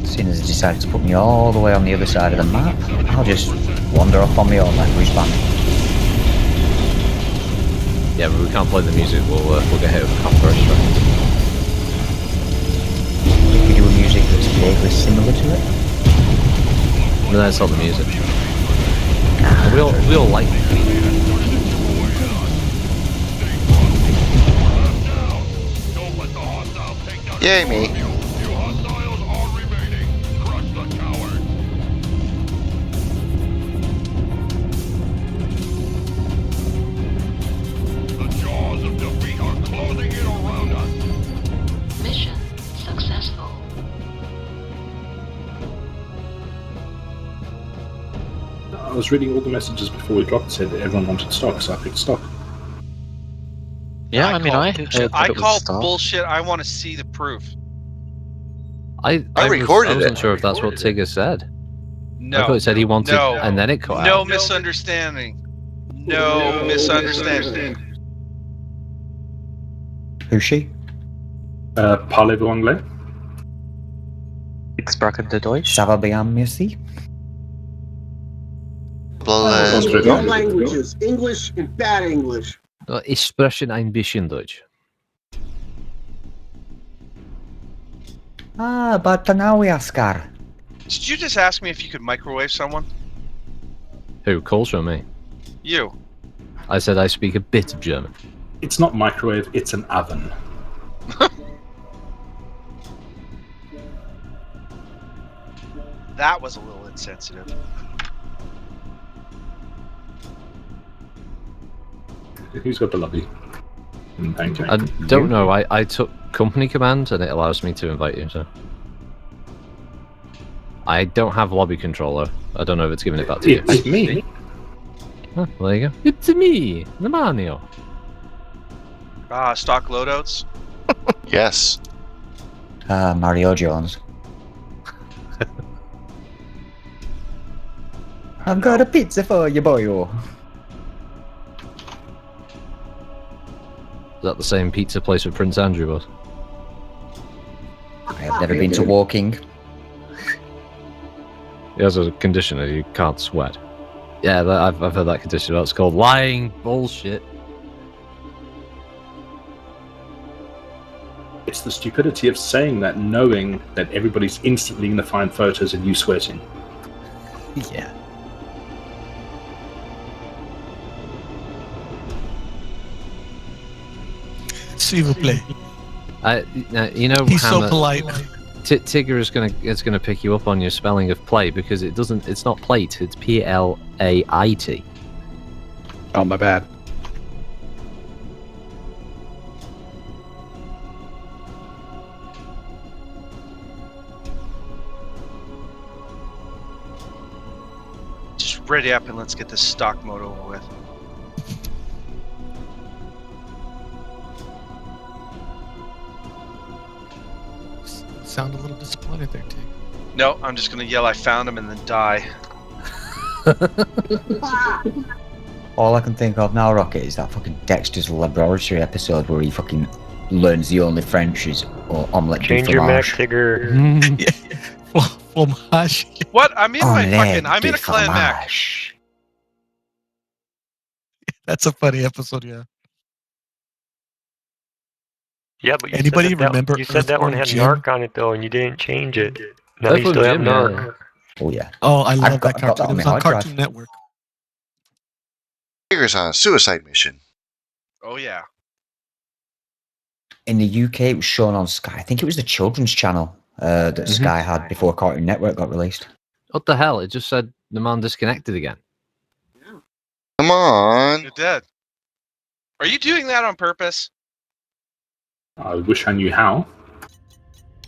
S2: As soon as they decided to put me all the way on the other side of the map, I'll just wander off on my own like respawn.
S1: Yeah, but we can't play the music. We'll get hit with copyright strike.
S2: If we do a music that's vaguely similar to it,
S1: No, that's not the music. We all like it.
S11: Don't let the hostiles take down
S3: Yay, me.
S11: you. You hostiles are remaining. Crush the coward. The jaws of defeat are closing in around us.
S15: Mission successful.
S4: I was reading all the messages before we dropped, said that everyone wanted stock, so I picked stock.
S14: Yeah, I mean, I
S5: bullshit.
S14: heard that
S5: I
S14: it was
S5: call
S14: stock.
S5: bullshit. I want to see the proof.
S1: I
S3: recorded
S1: wasn't
S3: it.
S1: sure if that's what Tigger said.
S5: No.
S1: I thought he said he wanted,
S5: No.
S1: and then it cut
S5: No
S1: out.
S5: misunderstanding. No misunderstanding.
S2: who's she?
S4: Parlez-vous anglais?
S14: Ik sprak de Deutsch.
S2: Ça va bien, merci.
S9: Two languages, English and bad English.
S1: Ich spreche ein bisschen Deutsch.
S2: Ah, Bartanawi Askar.
S5: Did you just ask me if you could microwave someone?
S1: Who calls from me?
S5: You.
S1: I said I speak a bit of German.
S4: It's not microwave, it's an oven.
S5: That was a little insensitive.
S4: Who's got the lobby? Thank you.
S1: I don't know. I took company command and it allows me to invite you. So I don't have lobby controller. I don't know if it's giving it back to you.
S4: It's me.
S1: Oh, well, there you go. It's me, the Mario.
S5: Stock loadouts.
S3: Yes.
S2: Mario Jones. I've got a pizza for you, boyo.
S1: Is that the same pizza place where Prince Andrew was?
S2: I have never been to Walking.
S1: He has a condition that you can't sweat. Yeah, I've heard that condition. That's called lying bullshit.
S4: It's the stupidity of saying that, knowing that everybody's instantly going to find photos of you sweating.
S2: Yeah.
S7: S'il vous plaît.
S1: You know,
S7: He's
S1: Hannah,
S7: so polite.
S1: Tigger is gonna pick you up on your spelling of play because it's not plate, it's Plait.
S13: Oh, my bad.
S5: Just ready up and let's get this stock mode over with.
S7: Sound a little disappointed there, Tig.
S5: No, I'm just gonna yell I found him and then die.
S2: All I can think of now, Rocket, is that fucking Dexter's Laboratory episode where he fucking learns the only French is omelette du
S6: Change your Mac,
S2: fromage.
S6: Tigger.
S7: Fromage.
S5: What? I'm in my
S2: Omelette
S5: fucking. I'm in
S2: du
S5: a clan Mac.
S2: fromage.
S7: That's a funny episode, yeah.
S6: Yeah, but you
S7: Anybody
S6: said that,
S7: remember
S6: you said that one
S7: Earthworm
S6: had
S7: Jim?
S6: narc on it though, and you didn't change it. Now you
S1: Earthworm
S6: still have
S1: Jim,
S6: narc.
S2: Oh yeah.
S7: Oh, I love
S2: got
S7: that
S2: that
S7: cartoon.
S2: on
S7: It was
S2: my
S7: on
S2: hard drive.
S7: Cartoon Network.
S3: Tigger's on a suicide mission.
S5: Oh yeah.
S2: In the UK, it was shown on Sky. I think it was the children's channel that Sky had before Cartoon Network got released.
S1: What the hell? It just said the man disconnected again.
S3: Come on.
S5: You're dead. Are you doing that on purpose?
S4: I wish I knew how.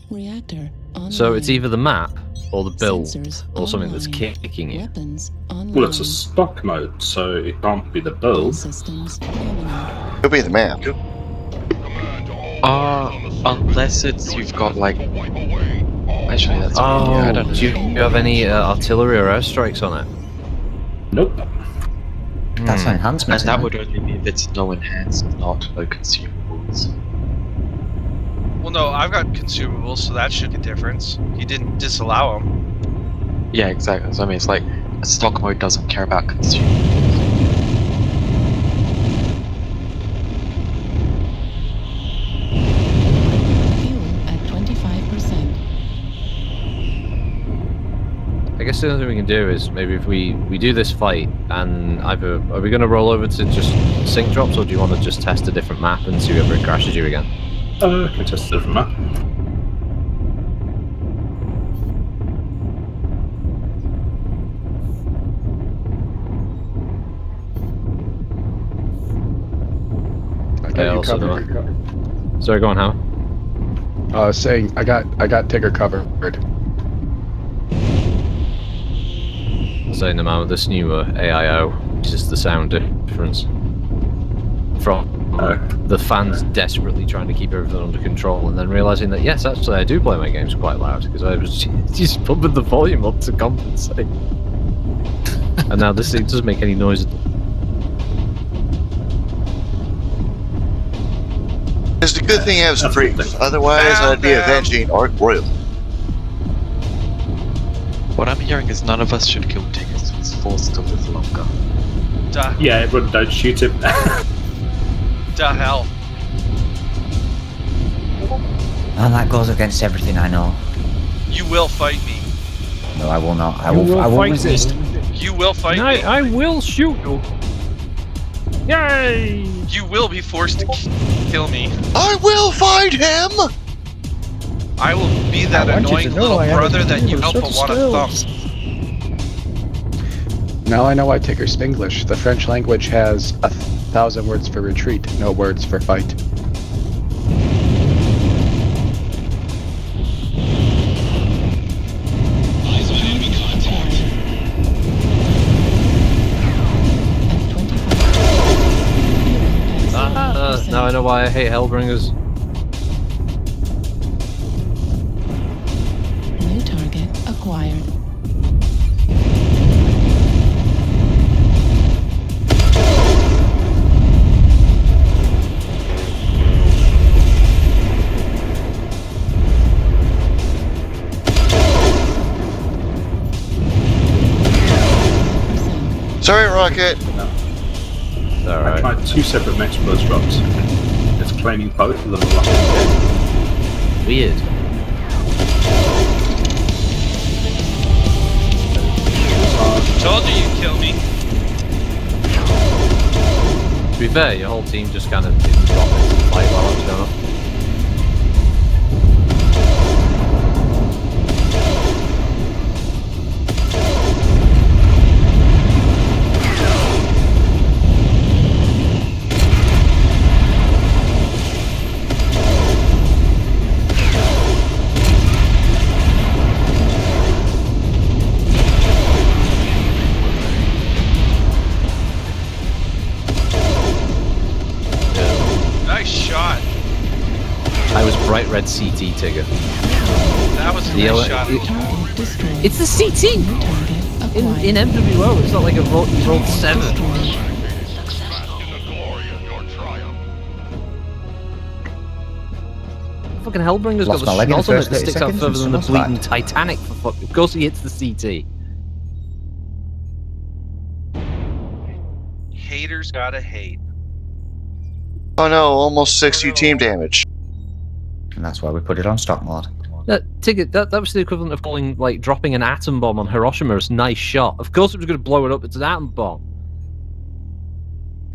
S10: Reactor online.
S1: So it's either the map or the build
S10: Sensors
S1: or something that's
S10: online.
S1: kicking you.
S10: Weapons online.
S4: Well, it's a stock mode, so it can't be the
S10: All
S4: build.
S10: systems nominal.
S3: It'll be the map.
S14: Unless it's you've got like. Actually, that's I don't know.
S1: Do you have any artillery or airstrikes on it?
S4: Nope.
S2: That's an enhancement.
S14: And that would only be if it's no enhanced, not no consumables.
S5: Well, no, I've got consumables, so that should be a difference. You didn't disallow them.
S14: Yeah, exactly. So I mean, it's like a stock mode doesn't care about consumables.
S10: Fuel at 25%.
S1: I guess the only thing we can do is maybe if we do this fight and either are we going to roll over to just sync drops or do you want to just test a different map and see whether it crashes you again?
S4: Can test a different map.
S13: I got
S1: Yeah,
S13: you
S1: also
S13: covered.
S1: Sorry, go on, Howard.
S13: Saying I got Tigger covered.
S1: Saying the man with this new AIO, which is the sound difference from the fans desperately trying to keep everything under control and then realizing that yes, actually I do play my games quite loud because I was just pumping the volume up to compensate. And now this thing doesn't make any noise.
S3: It's a good thing he has freaks. Otherwise, I'd be avenging Ark Royal.
S14: What I'm hearing is none of us should kill Tigger, so he's forced to live longer.
S5: Duh.
S4: Yeah, everyone don't shoot him.
S5: Duh hell.
S2: And that goes against everything I know.
S5: You will fight me.
S2: No, I will not. I will resist.
S5: You will fight me.
S1: I will shoot you. Yay!
S5: You will be forced to kill me.
S3: I will fight him!
S5: I will be that annoying little brother that you help but want to thump.
S13: Now I know why Tigger Spanglish. The French language has 1,000 words for retreat, no words for fight.
S1: Now I know why I hate Hellbringers.
S10: New target acquired.
S3: Sorry, Rocket.
S1: Alright.
S4: I tried 2 separate Max Plus drops. It's claiming both of them are locked.
S1: Weird.
S5: Told you you'd kill me.
S1: To be fair, your whole team just kind of didn't drop into the fight while I was going on.
S5: Nice shot.
S1: I was bright red CT Tigger.
S5: That was a
S1: The
S5: nice shot.
S1: It's the CT! In MWO, it's not like you rolled 7. Fucking Hellbringer's got
S2: Lost my leg
S1: the
S2: in the
S1: schnoz on it
S2: first
S1: that
S2: 30
S1: sticks out
S2: seconds,
S1: further than the
S2: it's
S1: bleeding
S2: bad.
S1: Titanic, for fuck. Of course he hits the CT.
S5: Haters gotta hate.
S3: Oh no, almost 60 team damage.
S2: And that's why we put it on stock mode.
S1: Tigger, that was the equivalent of calling, like, dropping an atom bomb on Hiroshima as nice shot. Of course it was going to blow it up, it's an atom bomb.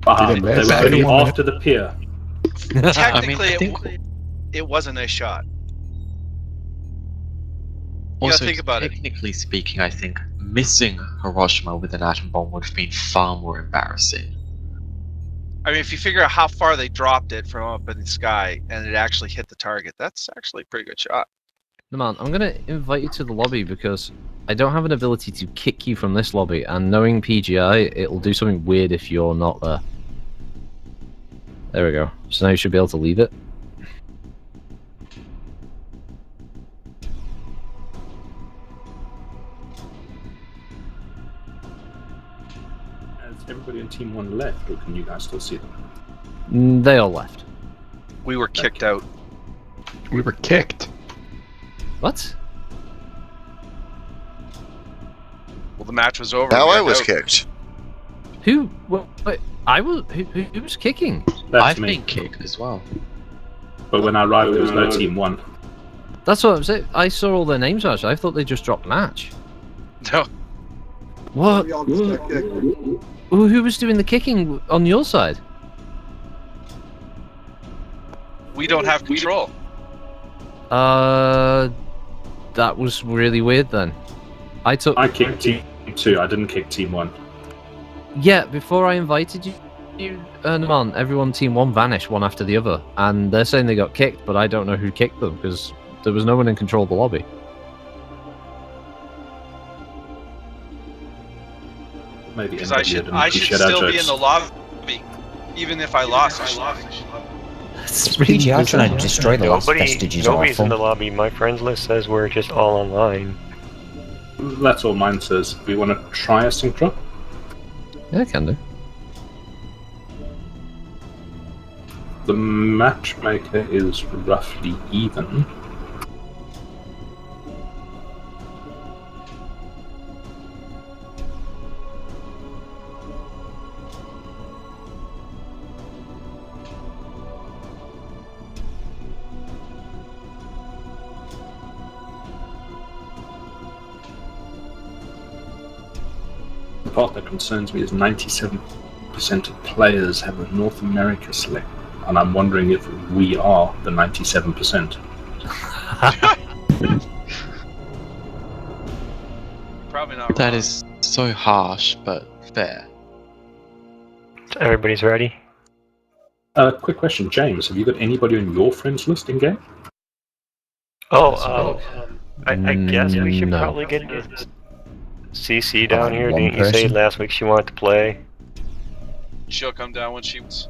S4: They were heading after the pier.
S5: Technically, it was a nice shot. You
S14: Also,
S5: gotta think about it.
S14: technically speaking, I think missing Hiroshima with an atom bomb would have been far more embarrassing.
S5: I mean, if you figure out how far they dropped it from up in the sky and it actually hit the target, that's actually a pretty good shot.
S1: No, man, I'm going to invite you to the lobby because I don't have an ability to kick you from this lobby, and knowing PGI, it'll do something weird if you're not there. There we go. So now you should be able to leave it.
S4: Has everybody in Team 1 left, or can you guys still see them?
S1: They all left.
S5: We were kicked out.
S13: We were kicked.
S1: What?
S5: Well, the match was over.
S3: Now
S5: we
S3: I
S5: got
S3: was
S5: out.
S3: kicked.
S1: Who? Wait, I was. Who was kicking?
S14: I've been kicked as well.
S4: But when I arrived, there was no Team 1.
S1: That's what I'm saying. I saw all their names actually. I thought they just dropped match.
S5: No.
S1: What?
S9: We all just got kicked.
S1: Who was doing the kicking on your side?
S5: We don't have control.
S1: That was really weird then. I
S4: kicked Team 2, I didn't kick Team 1.
S1: Yeah, before I invited you, Naman, everyone Team 1 vanished one after the other. And they're saying they got kicked, but I don't know who kicked them because there was no one in control of the lobby.
S4: Maybe
S5: Because I should still be in the lobby, even if I lost.
S2: PGI trying to destroy the last vestiges of our
S6: Nobody's in
S2: fun.
S6: the lobby. My friends list says we're just all online.
S4: That's all mine says. We want to try a sync drop?
S1: Yeah, I can do.
S4: The matchmaker is roughly even. The part that concerns me is 97% of players have a North America select, and I'm wondering if we are the 97%.
S5: Probably not.
S14: That is so harsh, but fair.
S6: Everybody's ready?
S4: Quick question, James. Have you got anybody on your friends list in game?
S6: I guess we should
S1: No.
S6: probably get CC down here.
S2: one
S6: Didn't you say
S2: person?
S6: last week she wanted to play?
S5: She'll come down when she wants.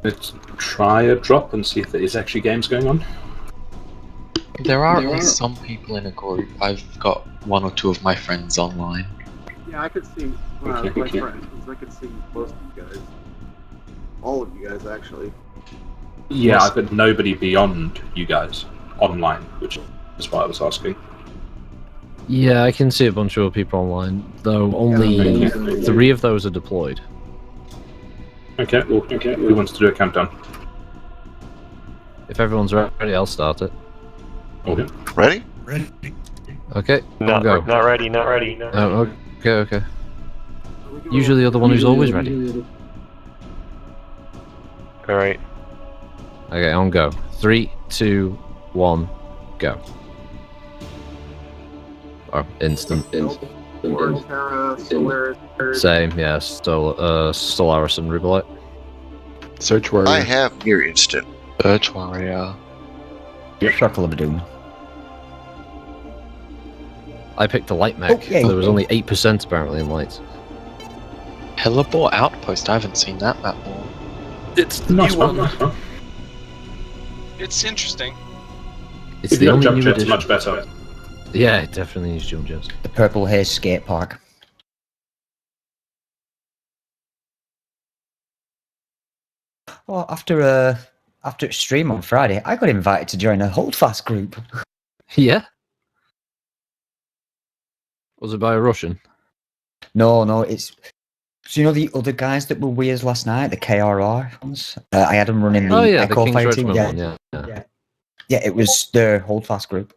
S4: Let's try a drop and see if there is actually games going on.
S14: There are some people in a group. I've got one or two of my friends online.
S9: Yeah, I could see my friends. I could see most of you guys. All of you guys, actually.
S4: Yeah, I've got nobody beyond you guys online, which is why I was asking.
S1: Yeah, I can see a bunch of people online, though only 3 of those are deployed.
S4: Okay, well, who wants to do a countdown?
S1: If everyone's ready, I'll start it.
S4: Okay.
S3: Ready?
S7: Ready.
S1: Okay,
S6: Not
S1: go.
S6: ready.
S1: Oh, okay. Usually you're the one who's always ready.
S6: Alright.
S1: Okay, on go. 3, 2, 1, go. Oh, instant.
S9: Or Terra, Solaris.
S1: Same, yeah, Stellaris and Rubelite.
S13: Search Warrior.
S3: I have near instant.
S14: Search Warrior.
S2: Circle of Doom.
S1: I picked a light mech.
S2: Okay.
S1: There was only 8% apparently in lights.
S14: Hellebore Outpost. I haven't seen that map more.
S1: It's the
S4: Nice
S1: new
S4: one.
S1: one.
S4: Nice one.
S5: It's interesting.
S1: It's
S4: If
S1: the
S4: you have
S1: only
S4: jump
S1: new
S4: jets,
S1: edition.
S4: much better.
S1: Yeah, it definitely needs jump jets.
S2: The Purple Haze Skate Park. Well, after its stream on Friday, I got invited to join a Holdfast group.
S1: Yeah? Was it by a Russian?
S2: No, it's... So you know the other guys that were with us last night, the KRR ones? I had them running the
S1: Oh yeah, the
S2: Echo
S1: King's
S2: fighting.
S1: Regiment
S2: Yeah.
S1: one, yeah.
S2: Yeah, it was the Holdfast group.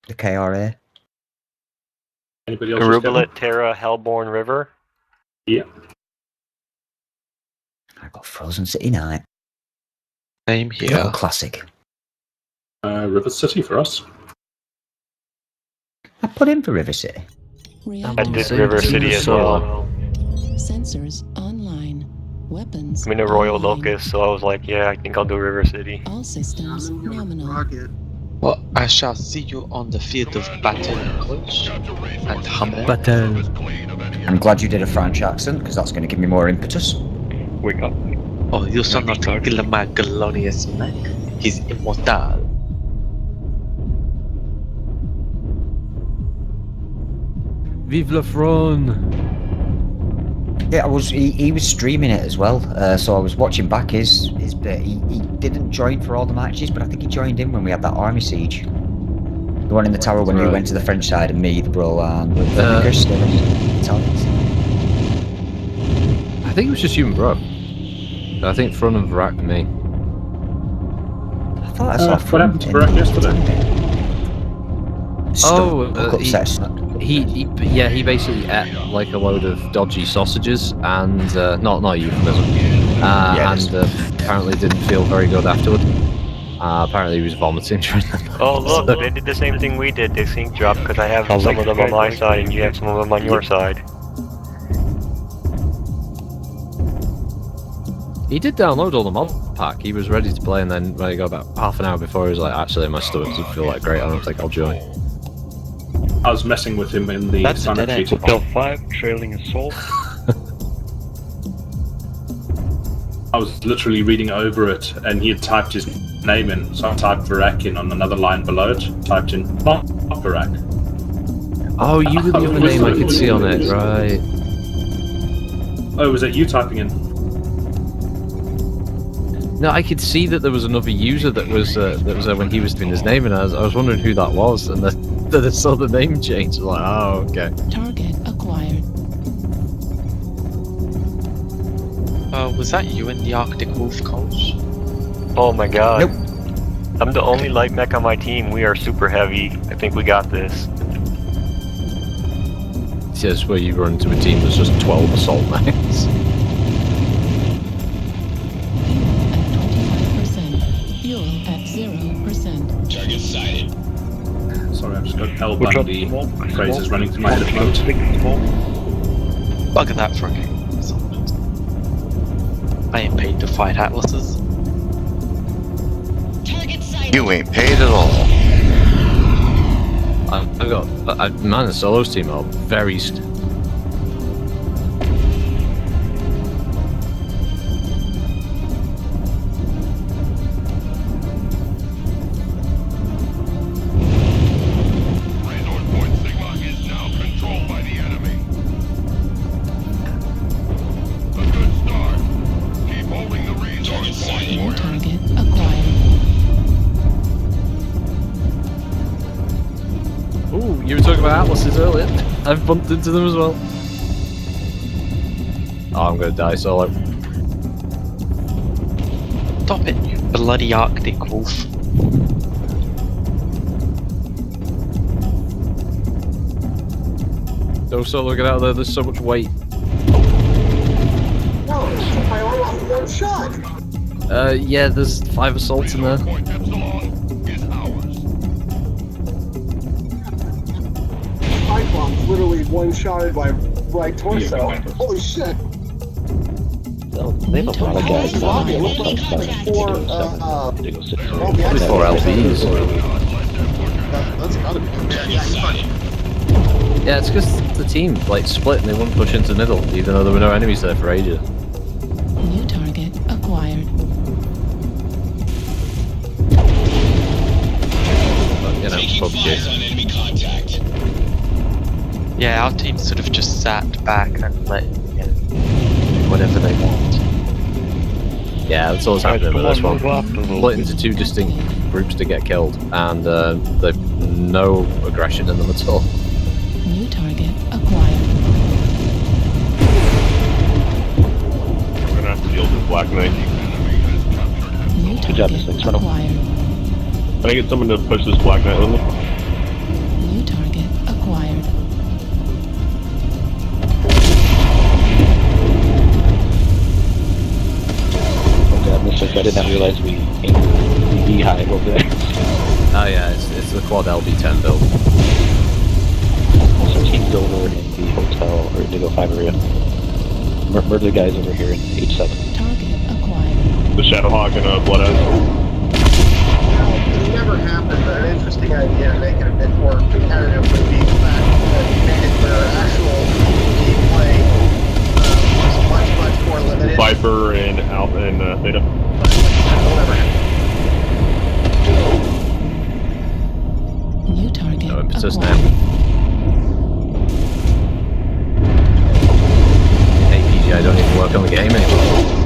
S2: The KRA.
S4: Anybody else?
S6: Rubelet, Terra, Hellborn River.
S4: Yeah.
S2: I got Frozen City Night.
S14: Same here.
S2: Oh, classic.
S4: River City for us.
S2: I put in for River City.
S6: I did River City as well.
S10: Sensors online. Weapons.
S6: I'm in a Royal
S10: online.
S6: Locust, so I was like, yeah, I think I'll do River City.
S10: All systems nominal.
S14: Well, I shall see you on the field of battle, Coach. And Hammer.
S1: Battle.
S2: I'm glad you did a French accent, because that's going to give me more impetus.
S6: Wake up.
S14: Oh, you shall not kill my glorious mech. He's immortal.
S1: Vive la Fron!
S2: Yeah, he was streaming it as well, so I was watching back his bit. He didn't join for all the matches, but I think he joined in when we had that army siege. The one in the tower when you went to the French side and me, the bro, and Chris, the Italians.
S1: I think it was just you and Bro. I think Fron and Varak and me.
S2: I thought I saw
S4: What happened to Varak yesterday?
S1: He basically ate like a load of dodgy sausages and not euphemism. And apparently didn't feel very good afterward. Apparently he was vomiting during the
S6: Oh look, they did the same thing we did. They sync drop because I have some of them on my side and you have some of them on your side.
S1: He did download all the mod pack. He was ready to play, and then when he got about half an hour before, he was like, "Actually, my stomach doesn't feel that great. I don't think I'll join."
S4: I was messing with him in the sign-up sheet.
S6: Hotel 5, trailing assault.
S4: I was literally reading over it, and he had typed his name in, so I typed Varak in on another line below it. Typed in not Varak.
S1: Oh, you were the other name I could see on it, right?
S4: Oh, was that you typing in?
S1: No, I could see that there was another user that was when he was doing his name, and I was wondering who that was, and then I saw the name change. I was like, oh, okay.
S10: Target acquired.
S14: Was that you in the Arctic Wolf, Coach?
S6: Oh my god.
S2: Nope.
S6: I'm the only light mech on my team. We are super heavy. I think we got this.
S1: Yes, where you run into a team that's just 12 assault mechs.
S10: Fuel at 0%.
S11: Target sighted.
S4: Sorry, I've just got L Bundy phrases running through my head at the moment.
S14: Bugger that for a game. I ain't paid to fight atlases.
S3: You ain't paid at all.
S1: I've got mine and Solo's team are very.
S10: New target acquired.
S1: Ooh, you were talking about atlases earlier. I've bumped into them as well. Oh, I'm gonna die solo.
S14: Stop it, you bloody Arctic wolf.
S1: Don't solo, get out of there, there's so much weight.
S9: No, I almost one shot.
S1: Yeah, there's 5 assaults in there.
S9: Pipe bomb's literally one-shotted my right torso. Holy shit.
S10: They have a lot of guys.
S9: It looks like 4,
S1: Probably 4 LVs.
S9: That's gotta be. Yeah, he's fine.
S1: Yeah, it's because the team like split and they wouldn't push into middle, even though there were no enemies there for ages.
S10: New target acquired.
S1: But, you know, PUBG.
S14: Yeah, our team sort of just sat back and let do whatever they want.
S1: Yeah, that's always happening with this one. Split into 2 distinct groups to get killed, and they've no aggression in them at all.
S10: New target acquired.
S16: We're gonna have to deal with Black Knight.
S10: New target acquired.
S16: Can I get someone to push this Black Knight with me?
S10: New target acquired.
S17: Oh god, Mr. I did not realize we aimed the beehive over there.
S1: Oh yeah, it's the quad LB10 build.
S17: Also, Team Dover in the hotel, or Indigo 5 area. Murder the guys over here in H7.
S10: Target acquired.
S16: The Shadowhawk and Bloodhound.
S9: It never happened, but an interesting idea to make it a bit more competitive would be the fact that you made it where actual gameplay was much more limited.
S16: Viper and Alpha and Theta.
S9: That'll never happen.
S10: New target
S1: No impetus
S10: acquired.
S1: now. Hey PG, I don't even work on the game anymore.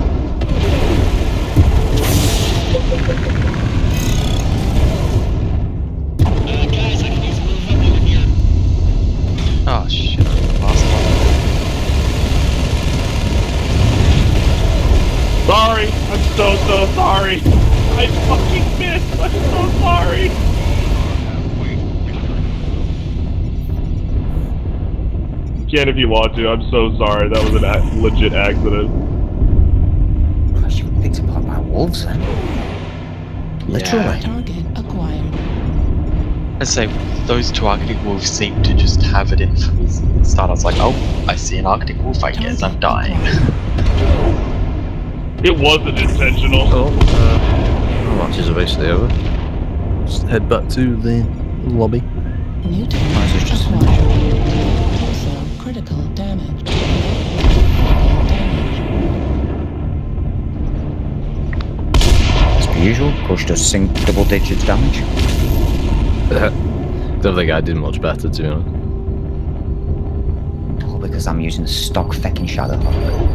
S14: Oh shit, lost one.
S16: Sorry! I'm so sorry! I fucking missed! I'm so sorry! You can if you want to, I'm so sorry. That was a legit accident.
S2: Gosh, you got picked apart by wolves then. Literally.
S10: Target acquired.
S14: I say, those 2 Arctic wolves seem to just have it in for me from the start. I was like, oh, I see an Arctic wolf, I guess I'm dying.
S16: It wasn't intentional.
S1: Oh, matches are basically over. Just head back to the lobby.
S10: New target acquired. Also critical damage.
S2: As per usual, Kush does double digits damage.
S1: Don't think I did much better, to be honest.
S2: All because I'm using stock feckin' Shadowhawk.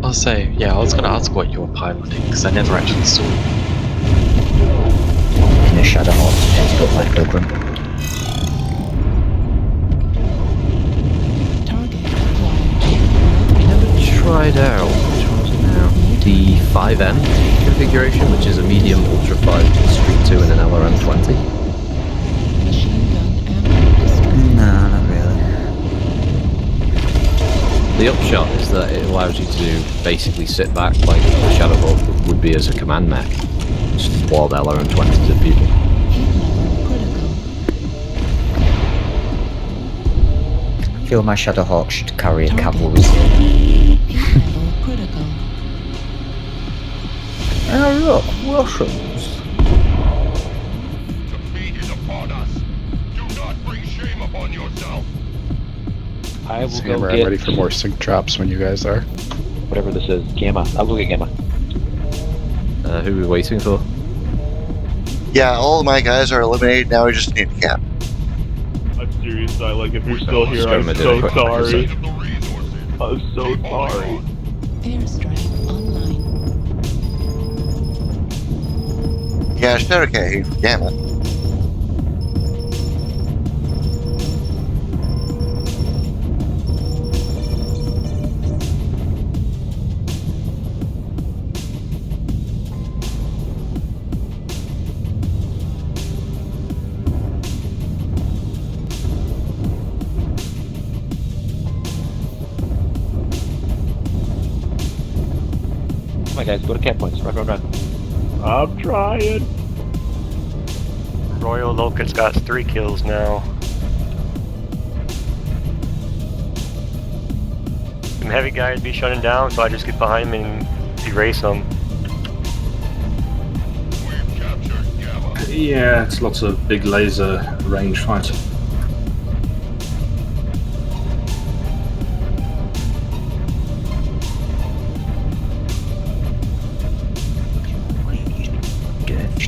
S14: I'll say, yeah, I was gonna ask what you were piloting, because I never actually saw it.
S2: In a Shadowhawk, it's got like Pilgrim.
S10: Target acquired.
S1: Never tried out, which one was it now? The 5M configuration, which is a medium Ultra 5 Street 2 and an LRM 20.
S10: Machine gun ammo.
S2: Nah, not really.
S1: The upshot is that it allows you to basically sit back like the Shadowhawk would be as a command mech. Just walled LRM 20s at people.
S10: Heat level critical.
S2: I feel my Shadowhawk should carry a cavalry.
S10: Heat level critical.
S1: Russians.
S17: I will go
S13: Hammer,
S17: get
S13: I'm ready for more sync drops when you guys are.
S17: whatever this is. Gamma. I'll go get Gamma.
S1: Who are we waiting for?
S3: Yeah, all of my guys are eliminated. Now we just need a cap.
S16: I'm serious. If you're still here,
S1: Just go
S16: I'm
S1: and do
S16: so
S1: it quick,
S16: sorry. I'm so sorry.
S10: Airstrike online.
S3: Yeah, Shadowcat, Gamma.
S17: Come on, guys, go to cap points. Run.
S16: I'm trying.
S6: Royal Locust got 3 kills now. Some heavy guys be shutting down, so I just get behind them and erase them.
S4: Yeah, it's lots of big laser range fight.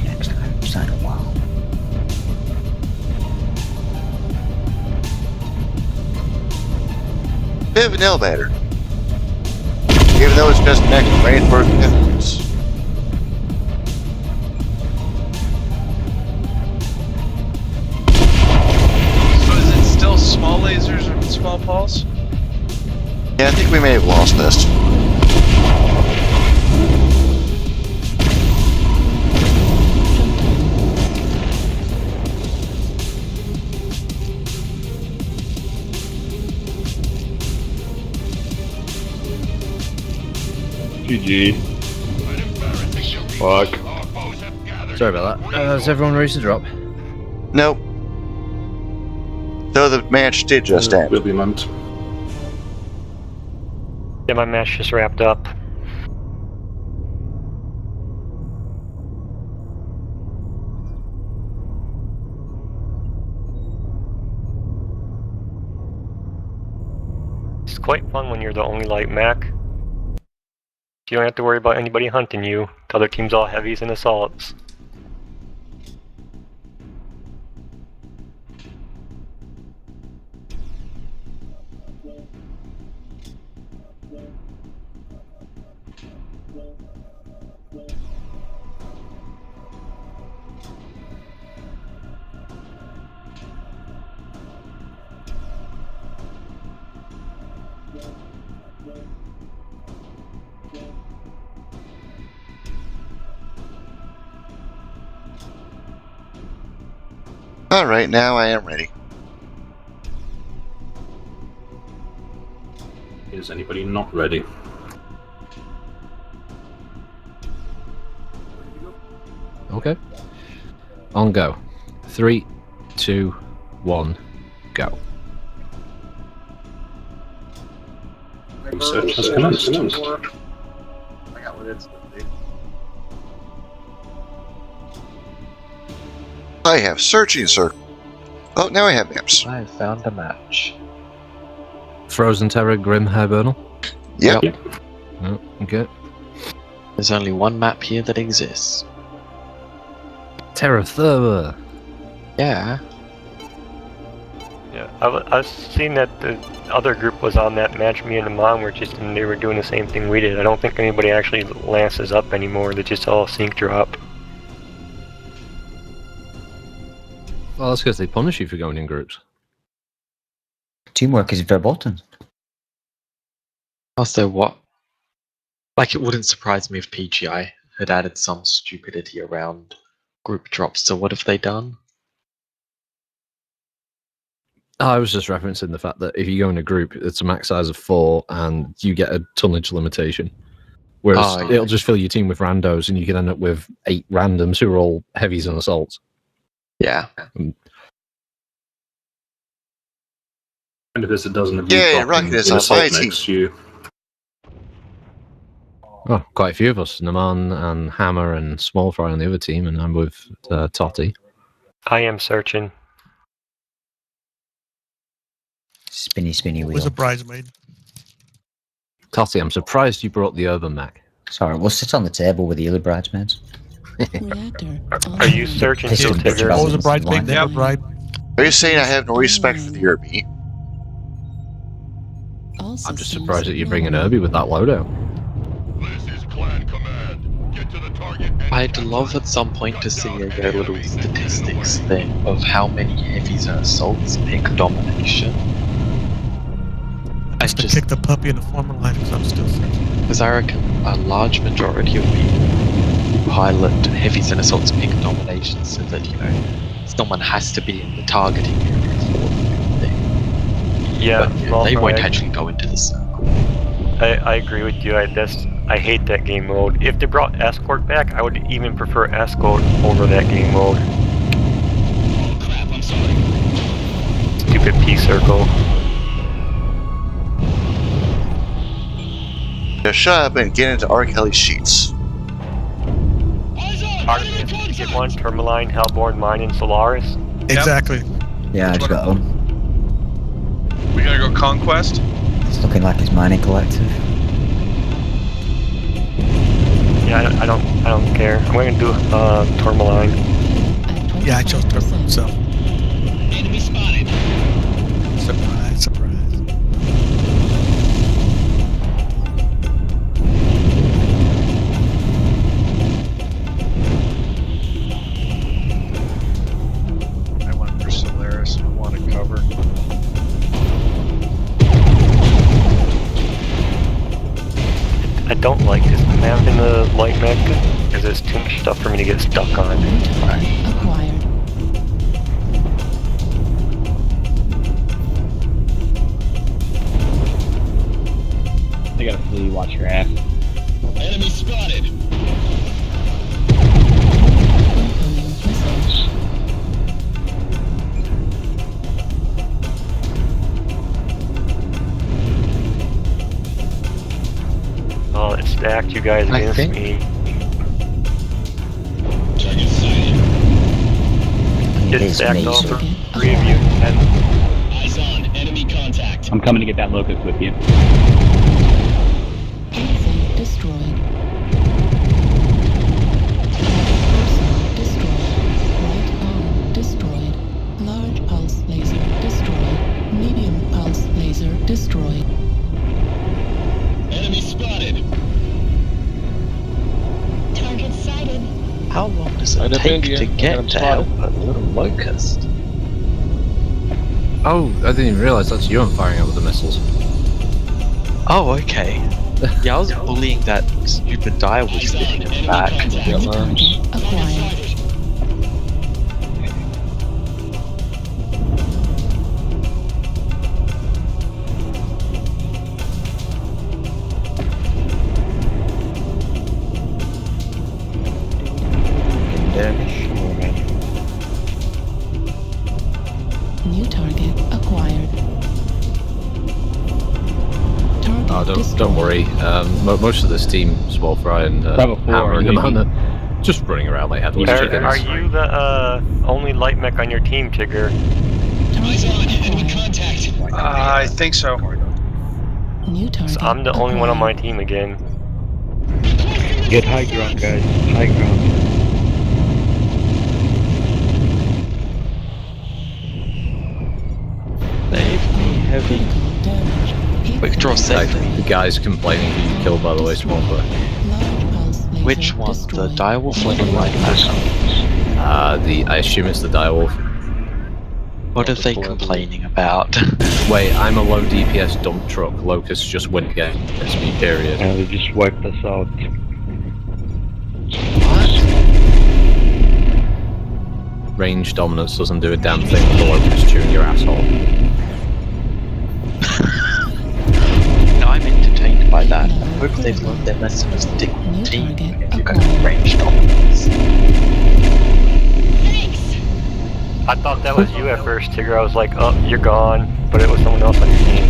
S2: Next time, it's not a while.
S3: Bit of an elevator. Even though it's just next to range for distance.
S5: So is it still small lasers or small pulse?
S3: Yeah, I think we may have lost this.
S16: GG. Fuck.
S1: Sorry about that. Is everyone ready to drop?
S3: Nope. Though the match did just end.
S4: Will be a moment.
S6: Yeah, my match just wrapped up. It's quite fun when you're the only light mech. You don't have to worry about anybody hunting you. The other team's all heavies and assaults.
S3: Alright, now I am ready.
S4: Is anybody not ready?
S1: Okay. On go. 3, 2, 1, go.
S4: Research has commenced.
S9: I got one instantly.
S3: I have searching circle. Oh, now I have maps.
S14: I found a match.
S1: Frozen Terror, Grim Hibernal?
S3: Yep.
S1: Oh, okay.
S14: There's only one map here that exists.
S1: Terra Therma.
S14: Yeah.
S6: Yeah, I've seen that the other group was on that match. Me and Amon were just, and they were doing the same thing we did. I don't think anybody actually lances up anymore. They just all sync drop.
S1: Well, that's because they punish you for going in groups.
S2: Teamwork is verboten.
S14: Also, what? Like, it wouldn't surprise me if PGI had added some stupidity around group drops. So what have they done?
S1: I was just referencing the fact that if you go in a group, it's a max size of 4 and you get a tonnage limitation. Whereas it'll just fill your team with randos and you can end up with 8 randoms who are all heavies and assaults.
S14: Yeah.
S4: And if there's a dozen of you,
S3: Yeah, Rocket is on my team.
S4: next to you.
S1: Oh, quite a few of us. Naman and Hammer and Small Fry on the other team, and I'm with Totty.
S6: I am searching.
S2: Spinny, spinny wheel.
S7: Was a bridesmaid.
S1: Totty, I'm surprised you brought the urban mech.
S2: Sorry, we'll sit on the table with the other bridesmaids.
S10: Reactor.
S6: Are you searching still, Tigger?
S7: What was a bridesmaid? Never bride.
S3: Are you saying I have no respect for the Irby?
S1: I'm just surprised that you're bringing Irby with that loadout.
S14: I'd love at some point to see a little statistics thing of how many heavies and assaults pick domination.
S7: I just kick the puppy into former life because I'm still searching.
S14: Because I reckon a large majority of people who pilot heavies and assaults pick domination so that, someone has to be in the targeting area for them.
S6: Yeah,
S14: But, they won't actually go into the circle.
S6: I agree with you. I hate that game mode. If they brought Escort back, I would even prefer Escort over that game mode.
S11: Oh crap, I'm sorry.
S6: Stupid P-Circle.
S3: Just shut up and get into R. Kelly's sheets.
S6: Artemis, get one, Tourmaline, Hellborn, Mine, and Solaris.
S7: Exactly.
S2: Yeah, I just got one.
S5: We gonna go Conquest?
S2: It's looking like it's mining collective.
S6: Yeah, I don't care. I'm going to do Tourmaline.
S7: Yeah, I chose Tourmaline, so.
S11: Enemy spotted.
S7: Surprise, surprise.
S5: I went for Solaris. I want to cover.
S6: I don't like this map in the light mech because there's too much stuff for me to get stuck on.
S10: Acquired.
S17: They gotta really watch your ass.
S11: Enemy spotted.
S6: Oh, it stacked you guys against me.
S11: Target sighted.
S6: It stacked all three of you. And
S11: Eyes on. Enemy contact.
S17: I'm coming to get that locust with you.
S10: Anything destroyed. Destroyed. Right arm destroyed. Large pulse laser destroyed. Medium pulse laser destroyed.
S11: Enemy spotted.
S15: Target sighted.
S14: How long does it take to get to help a little locust?
S1: Oh, I didn't even realise that's you I'm firing at with the missiles.
S14: Oh, okay. Yeah, I was bullying that stupid dial was getting him back.
S10: Acquired. New target acquired. Target
S1: Oh, don't worry. Most of this team, Small Fry and Hammer and Naman, are just running around like headless chickens.
S6: are you the only light mech on your team, Tigger?
S11: Eyes on. Enemy contact.
S5: I think so.
S10: New target.
S6: So I'm the only one on my team again.
S17: Get high ground, guys. High ground.
S14: Heavy. Quick draw safe.
S1: The guy's complaining who you killed, by the way, Small Fry.
S14: Which one? The direwolf or the light mech?
S1: I assume it's the direwolf.
S14: What are they complaining about?
S1: Wait, I'm a low DPS dump truck. Locust just went against me, period.
S17: They just wiped us out.
S1: Range dominance doesn't do a damn thing with the locust chewing your asshole.
S14: No, I'm entertained by that. I hope they've learned their lesson as a dick team if you're going to range dominance.
S6: I thought that was you at first, Tigger. I was like, oh, you're gone. But it was someone else on your team.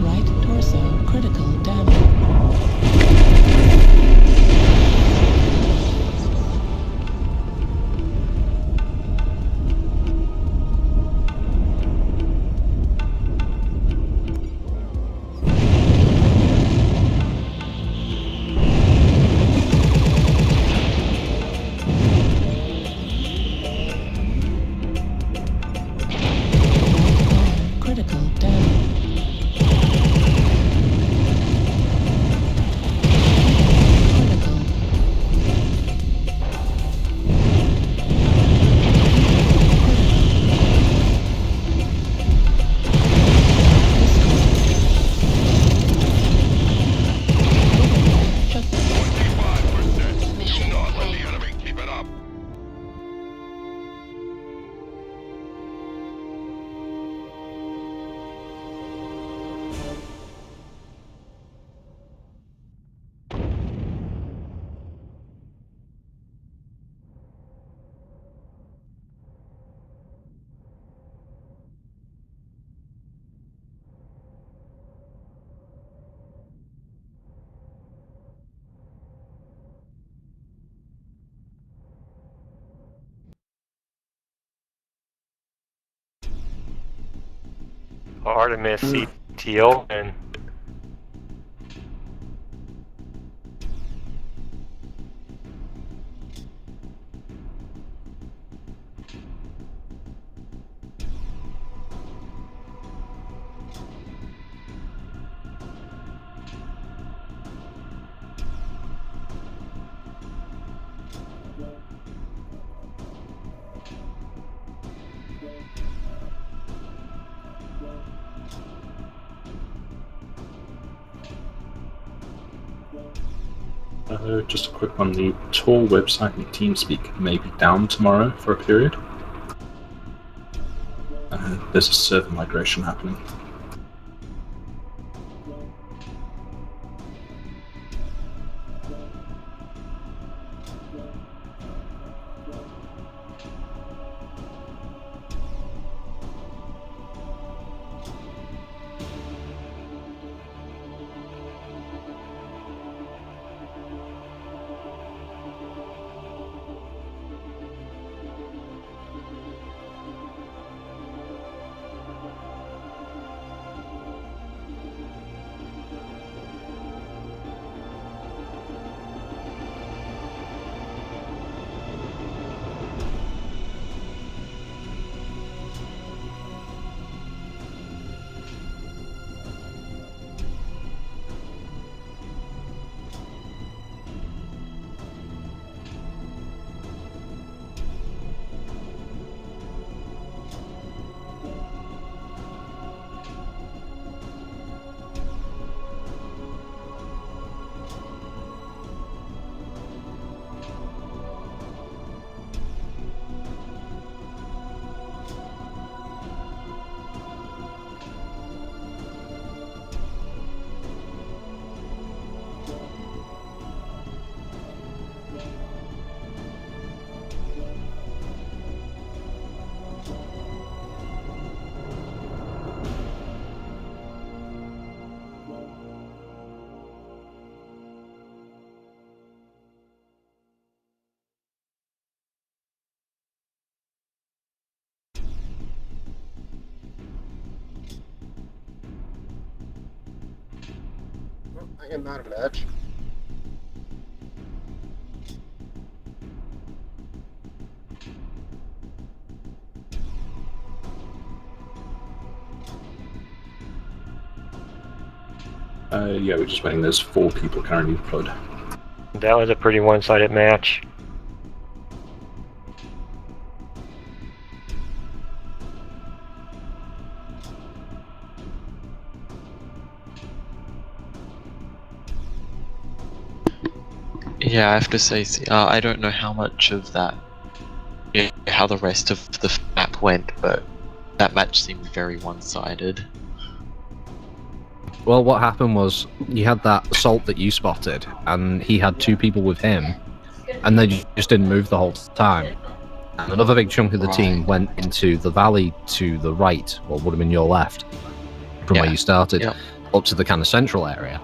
S10: Right torso critical damage.
S6: Artemis CTO and
S4: Just a quick one, the TAW website and TeamSpeak may be down tomorrow for a period. There's a server migration happening.
S9: I am out of match.
S4: Yeah, we're just waiting. There's 4 people currently deployed.
S6: that was a pretty one-sided match.
S14: Yeah, I have to say, I don't know how much of that, how the rest of the map went, but that match seemed very one-sided.
S1: Well, what happened was you had that assault that you spotted, and he had 2 people with him, and they just didn't move the whole time. And another big chunk of the team went into the valley to the right, or would have been your left, from where you started, up to the kind of central area.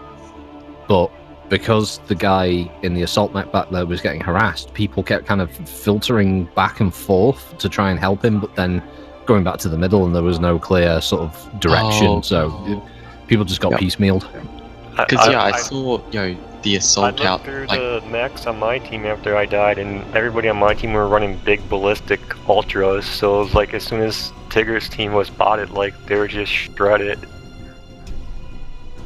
S1: But because the guy in the assault mech back there was getting harassed, people kept kind of filtering back and forth to try and help him, but then going back to the middle, and there was no clear sort of direction, people just got piecemealed.
S14: Because I saw, the assault
S6: I looked through the mechs on my team after I died, and everybody on my team were running big ballistic ultras, so it was like as soon as Tigger's team was spotted, like they were just shredded.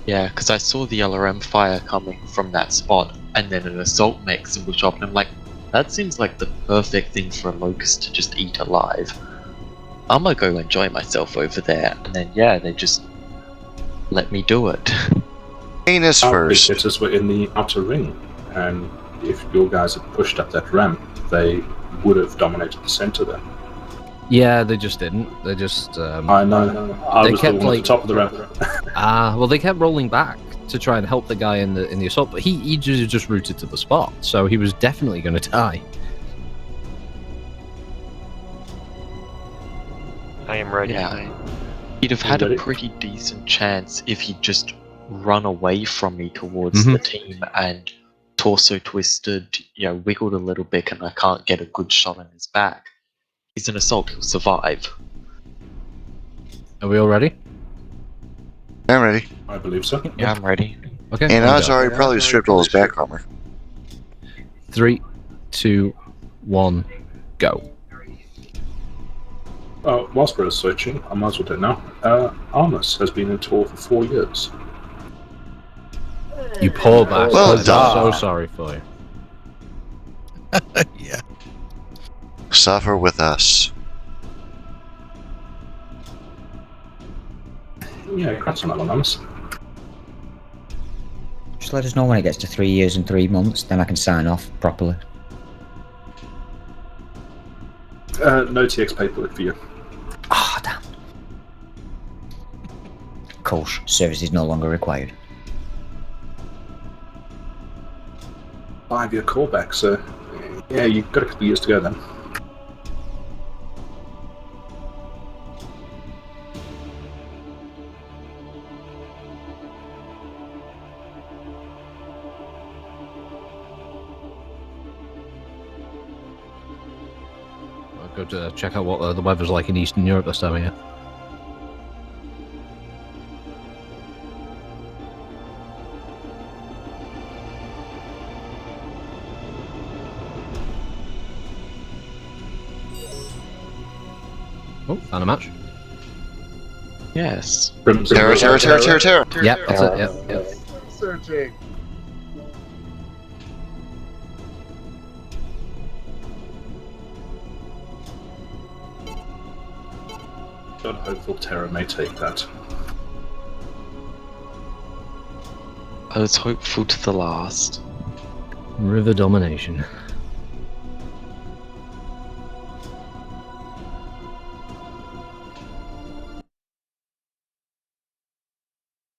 S14: Yeah, because I saw the LRM fire coming from that spot, and then an assault mech symbol shop, and I'm like, that seems like the perfect thing for a locust to just eat alive. I'm gonna go enjoy myself over there, and then they just let me do it.
S3: Anus first.
S4: Because we're in the outer ring, and if your guys had pushed up that ramp, they would have dominated the center there.
S1: Yeah, they just didn't. They just.
S4: I know. I was the one at the top of the ramp.
S1: Well, they kept rolling back to try and help the guy in the assault, but he just rooted to the spot, so he was definitely going to die.
S6: I am ready.
S14: Yeah, he'd have had a pretty decent chance if he'd just run away from me towards the team and torso twisted, wiggled a little bit, and I can't get a good shot on his back. He's an assault, he'll survive.
S1: Are we all ready?
S3: I'm ready.
S4: I believe so.
S14: Yeah, I'm ready.
S1: Okay.
S3: And
S1: I'll
S3: Oz
S1: go.
S3: already probably stripped all his back armor.
S1: 3, 2, 1, go.
S4: Whilst we're switching, I might as well do it now. Armus has been in TAW for 4 years.
S1: You poor bastard.
S3: Well
S1: I'm
S3: done.
S1: so sorry for you.
S7: Yeah.
S3: Suffer with us.
S4: Yeah, congrats on that one, Armus.
S2: Just let us know when it gets to 3 years and 3 months, then I can sign off properly.
S4: No TX paperwork for you.
S2: Ah, damn. Course, service is no longer required.
S4: 5-year callback, so yeah, you've got a couple of years to go then.
S1: I'll go to check out what the weather's like in Eastern Europe this time of year. Oh, found a match.
S14: Yes.
S3: Terror.
S1: Yep, that's it. Yep.
S9: Searching.
S4: I'm hopeful Terra may take that.
S14: I was hopeful to the last.
S1: River domination.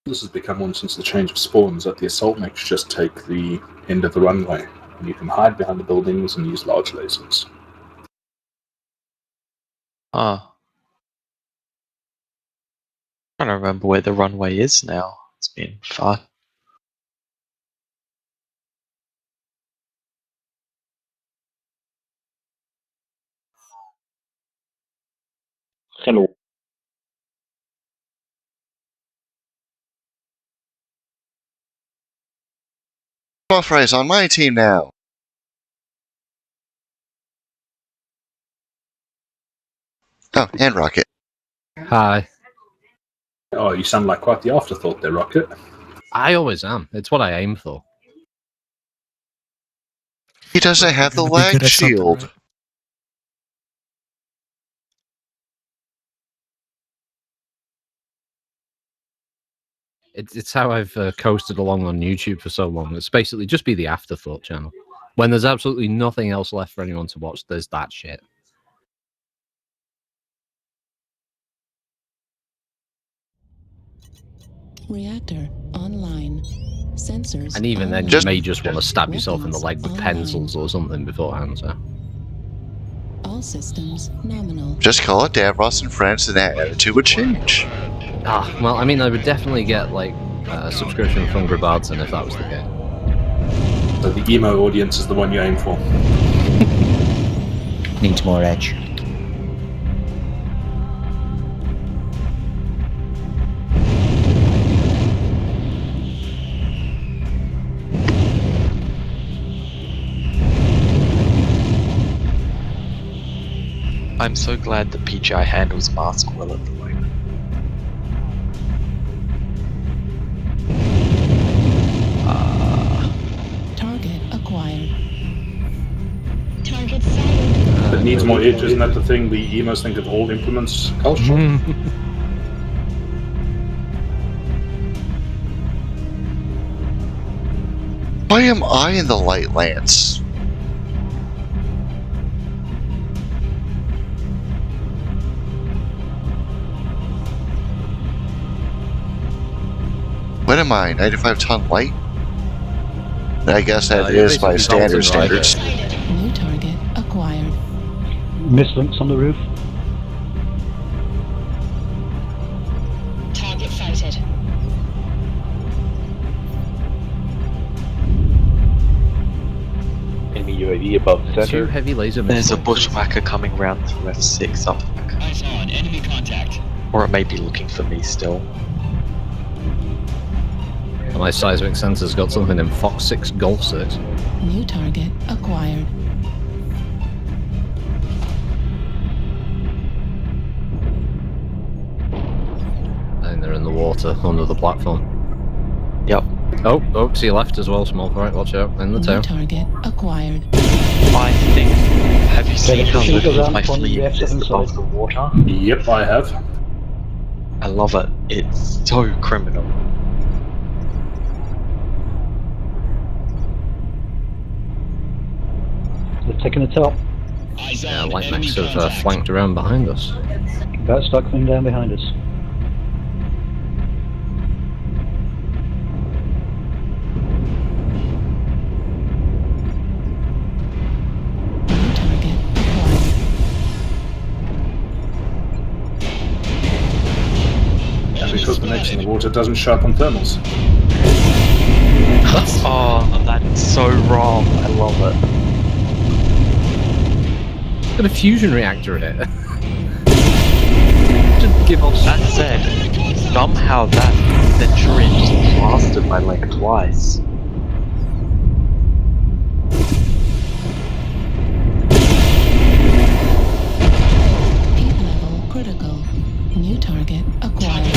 S4: This has become one since the change of spawns that the assault mechs just take the end of the runway, and you can hide behind the buildings and use large lasers.
S14: I don't remember where the runway is now. It's been far.
S17: Hello.
S3: Fry's on my team now. Oh, and Rocket.
S1: Hi.
S4: Oh, you sound like quite the afterthought there, Rocket.
S1: I always am. It's what I aim for.
S3: He doesn't have the lag shield.
S1: It's how I've coasted along on YouTube for so long. It's basically just be the afterthought channel. When there's absolutely nothing else left for anyone to watch, there's that shit.
S10: Reactor online. Sensors.
S1: And even then,
S10: online.
S1: you may just want to stab yourself in the leg with pencils or something beforehand. So.
S10: All systems nominal.
S3: Just call it Davros and Friends, and that attitude would change.
S1: Ah, well, I mean, I would definitely get like a subscription from Grabardson if that was the case.
S4: So the emo audience is the one you aim for.
S2: Needs more edge.
S14: I'm so glad that PGI handles mask well at the moment.
S10: Target acquired.
S15: Target sighted.
S4: It needs more edge, isn't that the thing the emos think of all implements culture?
S3: Why am I in the light lance? What am I, 95-ton light? I guess that is by standard standards.
S10: New target acquired.
S17: Mislinks on the roof.
S15: Target sighted.
S17: Enemy UAV above the
S1: Two
S17: center.
S1: heavy laser
S14: There's a
S1: missiles.
S14: bushwhacker coming round to F6 up.
S11: Eyes on enemy contact.
S14: Or it may be looking for me still.
S1: My seismic sensor's got something in Fox 6 Golf 6.
S10: New target acquired.
S1: I think they're in the water under the platform.
S14: Yep.
S1: Oh, to your left as well, small right, watch out, in the
S10: New
S1: tail.
S10: target acquired.
S14: I think. Have you seen how
S17: Should we go
S14: little of
S17: round
S14: my
S17: the corner
S14: fleet
S17: of the
S14: is
S17: F7
S14: above
S17: side?
S14: the water?
S4: Yep, I have.
S14: I love it. It's so criminal.
S17: They've taken the top.
S1: Yeah, light mechs have flanked around behind us.
S17: About to start coming down behind us.
S10: New target acquired.
S4: And because the mech's in the water, it doesn't show up on thermals.
S14: Oh, that's so wrong. I love it.
S1: Got a fusion reactor in it. Just give off.
S14: That said, somehow that Centurion just blasted my leg twice.
S10: Heat level critical. New target acquired.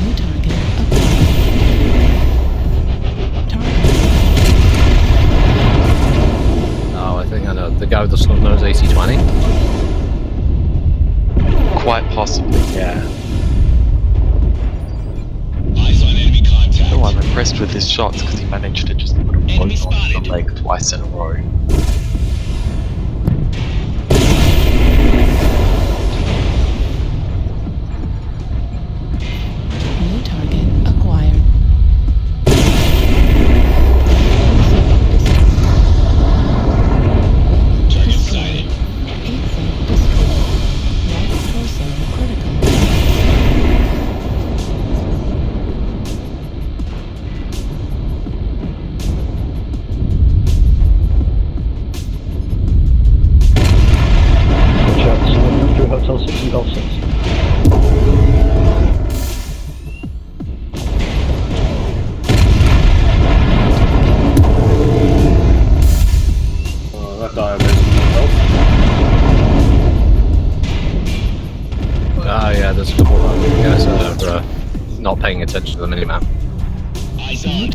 S10: New target acquired. Target.
S1: Oh, I think I know. The guy with the snub nose AC-20?
S14: Quite possibly, yeah.
S11: Eyes on enemy contact.
S14: Oh, I'm impressed with his shots because he managed to just put a bolt on the leg twice in a row.
S10: New target acquired.
S11: Target sighted.
S10: 8-foot destroyed. Right torso critical.
S17: Watch out, this is coming up through Hotel 6 and Golf 6.
S4: That dive is health.
S1: Ah, yeah, there's a couple of guys that are not paying attention to the minimap.
S11: Eyes on.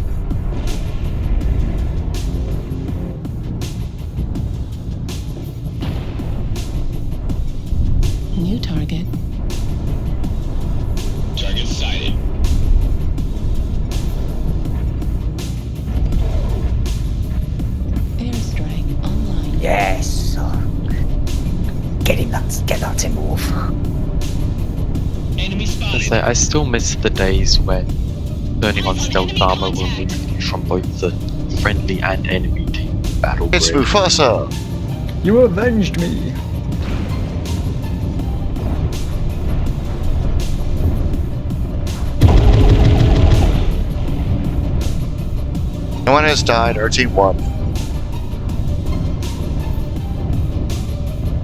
S10: New target.
S11: Target sighted.
S10: Airstrike online.
S2: Yes. Get that Timber Wolf.
S11: Enemy spotted.
S14: I still miss the days when turning on stealth armor will move you from both the friendly and enemy team battle.
S3: It's
S14: grid.
S3: Mufasa!
S2: You avenged me.
S3: No one has died, our team won.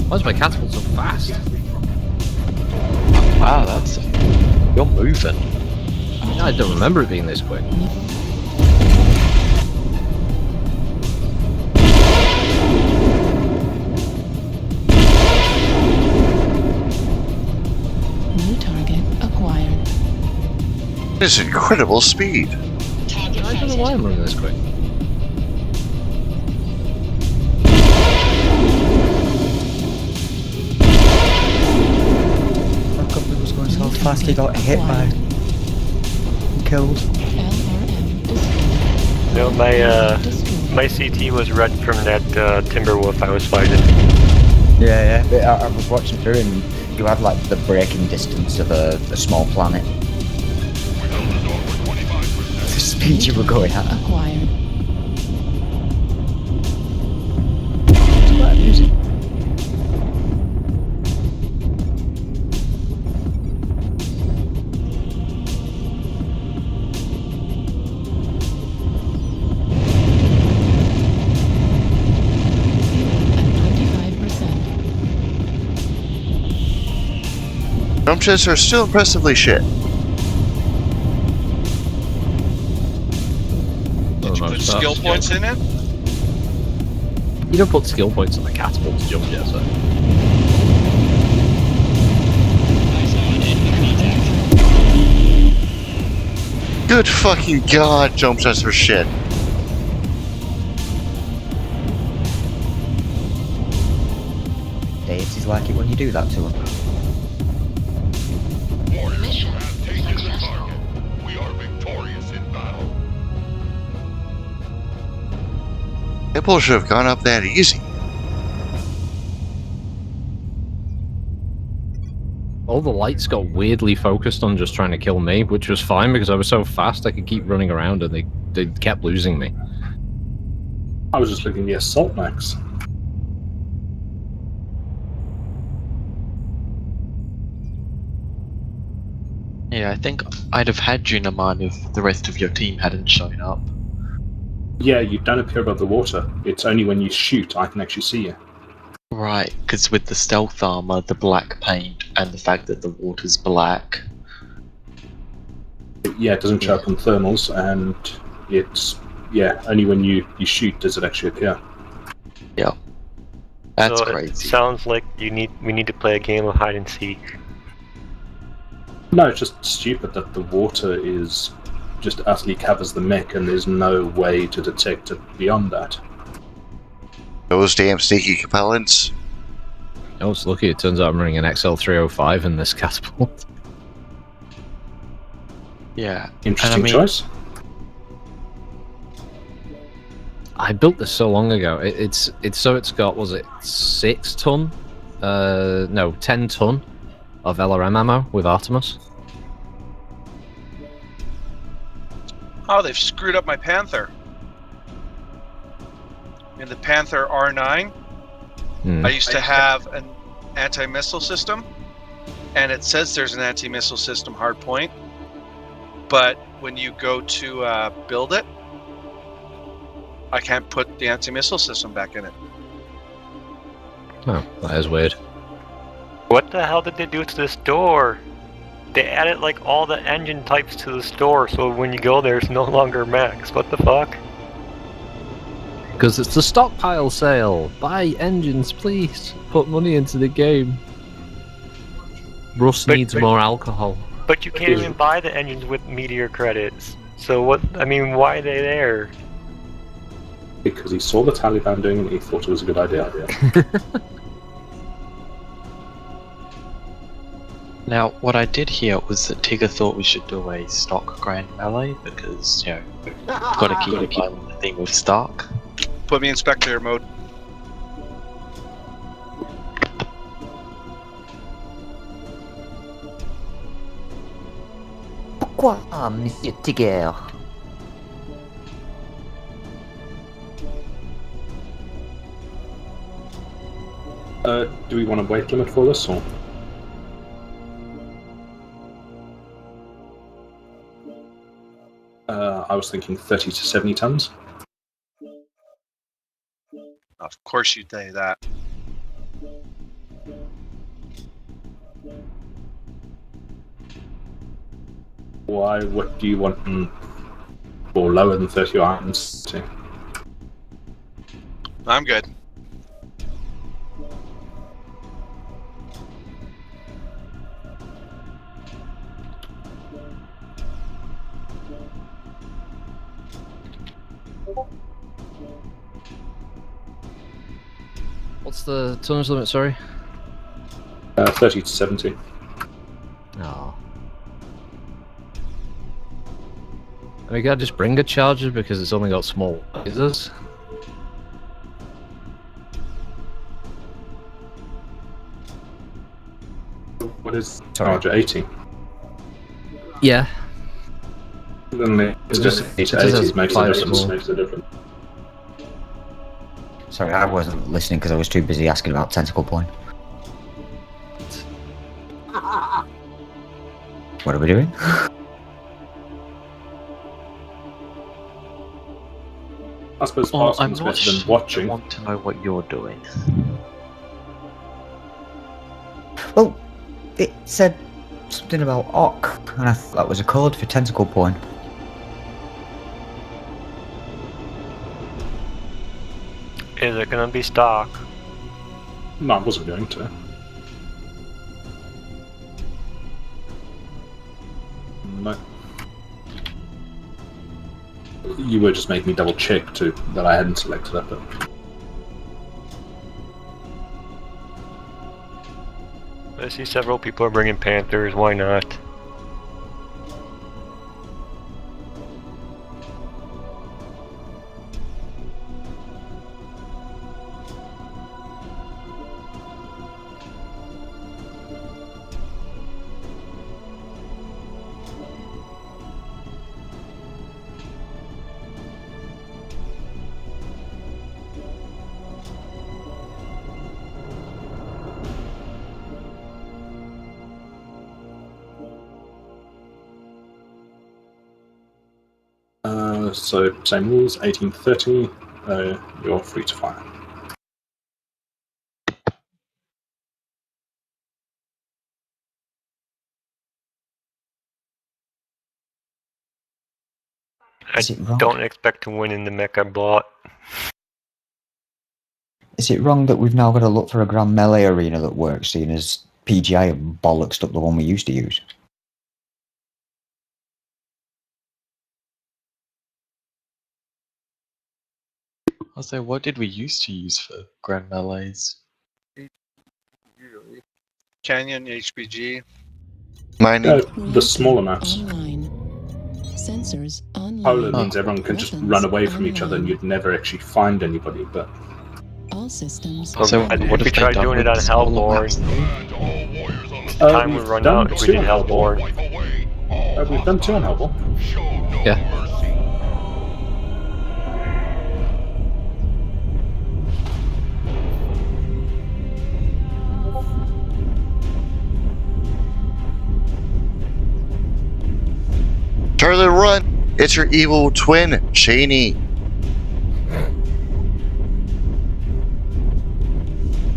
S1: Why is my catapult so fast?
S14: Wow, that's you're moving.
S1: I don't remember it being this quick.
S10: New target acquired.
S3: It's incredible speed.
S1: I don't know why I'm running this quick.
S2: I can't believe what's going so fast. He got hit by. Killed.
S10: LRM destroyed.
S6: No, my CT was red from that Timberwolf I was fighting.
S2: Yeah. I was watching through and you had like the braking distance of a small planet. The speed you were going at.
S10: Acquired.
S2: What's that music?
S10: At 25%.
S3: Don't jump jets are still impressively shit.
S5: Did you put skill points in it?
S1: You don't put skill points on the catapult to jump jets, though.
S3: Good fucking god, jump jets are shit.
S2: Deities like it when you do that to them.
S15: Mission successful.
S11: We are victorious in battle.
S3: People should have gone up that easy.
S1: All the lights got weirdly focused on just trying to kill me, which was fine because I was so fast I could keep running around and they kept losing me.
S4: I was just looking at the assault max.
S14: Yeah, I think I'd have had you, Naman, if the rest of your team hadn't shown up.
S4: Yeah, you don't appear above the water. It's only when you shoot I can actually see you.
S14: Right, because with the stealth armor, the black paint, and the fact that the water's black.
S4: Yeah, it doesn't show up on thermals, and it's only when you shoot does it actually appear.
S14: Yeah, that's
S6: so
S14: crazy.
S6: It sounds like we need to play a game of hide and seek.
S4: No, it's just stupid that the water is just utterly covers the mech, and there's no way to detect it beyond that.
S3: Those damn sneaky propellants.
S1: I was lucky. It turns out I'm running an XL305 in this catapult.
S14: Yeah,
S4: interesting choice.
S1: I built this so long ago. It's got, was it 6 ton? No, 10 ton of LRM ammo with Artemis.
S5: Oh, they've screwed up my Panther. In the Panther R9, I used to have an anti-missile system, and it says there's an anti-missile system hardpoint, but when you go to build it, I can't put the anti-missile system back in it.
S1: Oh, that is weird.
S6: What the hell did they do to this door? They added like all the engine types to the store, so when you go there, it's no longer max. What the fuck?
S1: Because it's the stockpile sale. Buy engines, please. Put money into the game. Russ needs more alcohol.
S6: But you can't even buy the engines with Meteor credits. So what? I mean, why are they there?
S4: Because he saw the Taliban doing it and he thought it was a good idea.
S14: Now, what I did hear was that Tigger thought we should do a stock Grand Melee because, you know, we've got to keep the theme of stock.
S5: Put me in spectator mode.
S2: Pourquoi, Monsieur Tigger?
S4: Do we want a weight limit for this, or? I was thinking 30 to 70 tons.
S5: Of course you'd say that.
S4: Why? What do you want for lower than 30 items?
S5: I'm good.
S1: What's the tonnage limit, sorry?
S4: 30 to 70.
S1: Oh. I mean, can I just bring a charger because it's only got small lasers?
S4: What is charger? 80?
S1: Yeah.
S4: Then it's just 80 to 80 makes a difference.
S2: Sorry, I wasn't listening because I was too busy asking about tentacle point. What are we doing?
S4: I suppose
S14: I'm
S4: asking
S14: not
S4: better than watching.
S14: I want to know what you're doing.
S2: Well, it said something about Ock, and I thought that was a code for tentacle point.
S6: Is it gonna be stock?
S4: No, I wasn't going to. No. You were just making me double check too that I hadn't selected it. But
S6: I see several people are bringing Panthers. Why not?
S4: so same rules, 1830. You're free to fire.
S6: I don't expect to win in the mech I bought.
S2: Is it wrong that we've now got to look for a Grand Melee arena that works, seeing as PGI have bollocksed up the one we used to use?
S14: Also, what did we used to use for Grand Melees?
S5: Canyon, HPG.
S3: Mining.
S4: The smaller maps.
S10: Online. Sensors online.
S4: Polar means everyone can just run away from each other and you'd never actually find anybody, but...
S10: All systems.
S14: So
S6: if we tried doing it on Hellborn, time would run out if we did Hellborn.
S4: We've done 2 on Hellborn.
S1: Yeah.
S3: Charlie, run! It's your evil twin, Cheney.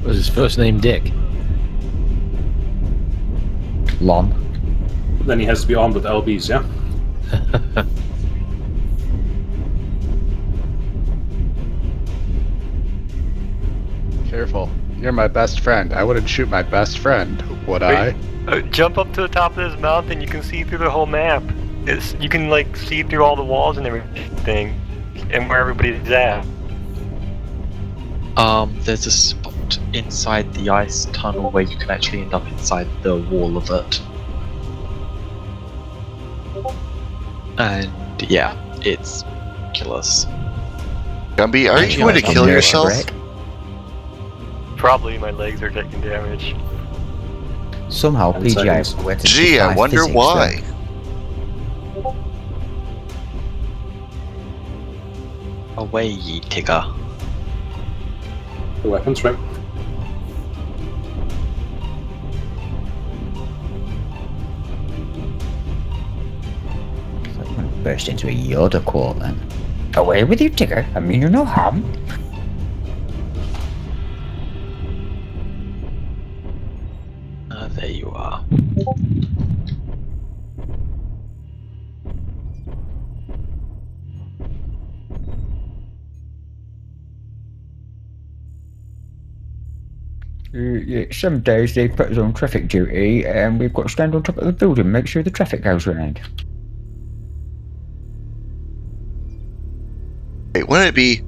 S1: Was his first name Dick?
S2: Lon.
S4: Then he has to be armed with LBs, yeah?
S13: Careful. You're my best friend. I wouldn't shoot my best friend, would I?
S6: Jump up to the top of this mountain, you can see through the whole map. You can like see through all the walls and everything, and where everybody's at.
S14: There's a spot inside the ice tunnel where you can actually end up inside the wall of it. And yeah, it's ridiculous.
S3: Gumby, are you going to kill yourself?
S6: Probably my legs are taking damage.
S2: Somehow PGI have
S3: Gee, I wonder why.
S14: Away, ye tigger.
S4: The weapons, right?
S2: I'm gonna burst into a Yoda quote then. Away with you, Tigger. I mean, you're no harm.
S14: There you are.
S2: Yeah, some days they put us on traffic duty and we've got to stand on top of the building and make sure the traffic goes round.
S3: Wait, wouldn't it be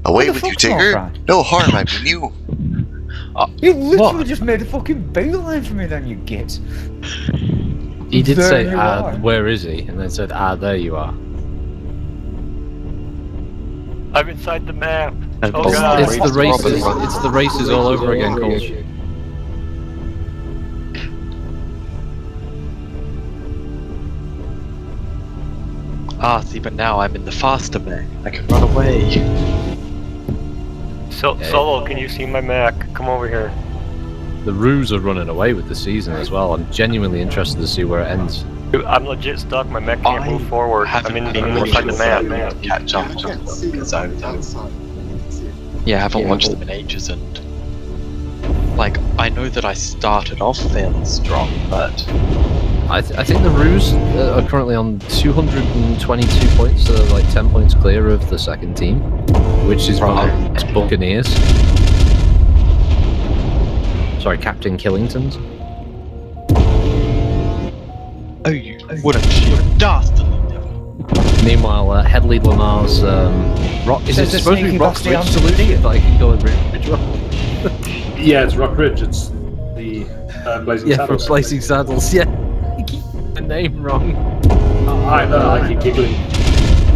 S3: away with you, Tigger? No harm, I mean you.
S2: You literally just made a fucking beeline for me then, you git.
S1: He did
S2: There
S1: say,
S2: you are.
S1: where is he? And then said, there you are.
S6: I'm inside the map.
S14: And
S6: Oh god.
S1: It's the races. It's the races all over again, Cole.
S14: See, but now I'm in the faster mech. I can run away.
S6: Solo, can you see my Mac? Come over here.
S1: The Roos are running away with the season as well. I'm genuinely interested to see where it ends.
S6: Dude, I'm legit stuck. My mech can't move forward. I'm inside the map.
S14: Catch up because I haven't watched them in ages, and like I know that I started off fairly strong, but
S1: I think the Roos are currently on 222 points, so they're like 10 points clear of the second team, which is Bob's Buccaneers. Sorry, Captain Killington's.
S14: Oh, you wouldn't shoot dastard!
S1: Meanwhile, Headley Lamar's Rock. Is it supposed to be Rock Ridge solution? But I can go with Ridge Rock.
S4: Yeah, it's Rock Ridge. It's the Blazing Saddles.
S1: Yeah, from Blazing Saddles. Yeah, you keep the name wrong.
S4: I know. I keep giggling.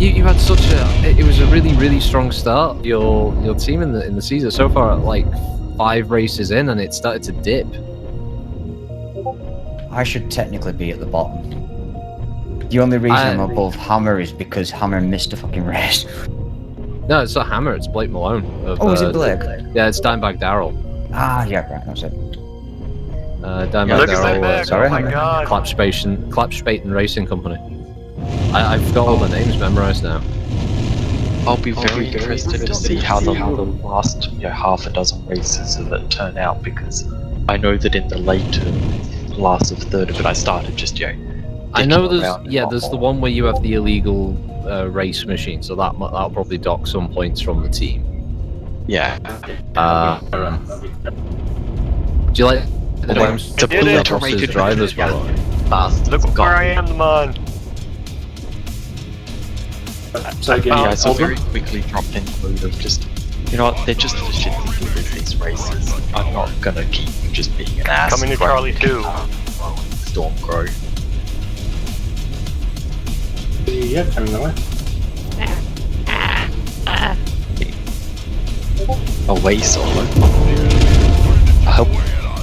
S1: You had such a. It was a really strong start. Your team in the season so far at like 5 races in, and it started to dip.
S2: I should technically be at the bottom. The only reason I'm above Hammer is because Hammer missed a fucking race.
S1: No, it's not Hammer, it's Blake Malone.
S2: Is it Blake?
S1: Yeah, it's Dimebag Daryl.
S2: Ah, yeah, right, that's it.
S1: Dimebag Daryl.
S2: Sorry,
S6: oh my god.
S1: Klapspate and Racing Company. I've got all the names memorized now.
S14: I'll be very interested to see how the last half a dozen races of it turn out, because I know that in the later last of third of it I started just
S1: I know there's the one where you have the illegal race machine, so that'll probably dock some points from the team.
S14: Yeah.
S1: Do you like the names to pull drivers by the way?
S6: Look where I am, man.
S14: So again, guys, I very quickly dropped in a load of just, you know what, they're just the shit that do with these races. I'm not gonna keep just being an ass.
S6: Coming to Charlie 2.
S14: Storm Crow.
S4: Yeah, coming that way.
S14: Away solo. I hope.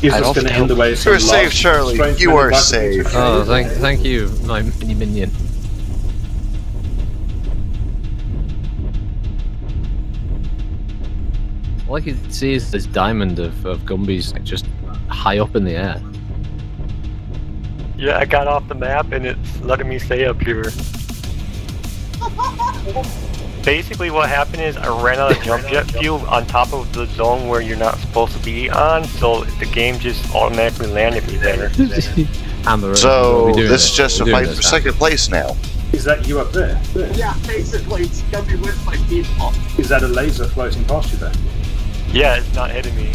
S4: Is this going to end the way?
S3: You were safe, Charlie. You are safe.
S1: Oh, thank you, my mini minion. All I can see is this diamond of Gumby's like, just high up in the air.
S6: Yeah, I got off the map and it's letting me stay up here. Basically what happened is I ran out of jump jet fuel on top of the zone where you're not supposed to be on, so the game just automatically landed me there.
S3: So this is just a fight for second place now.
S4: Is that you up there?
S9: Yeah, basically, it's Gumby with my default.
S4: Is that a laser floating past you there?
S6: Yeah, it's not hitting me.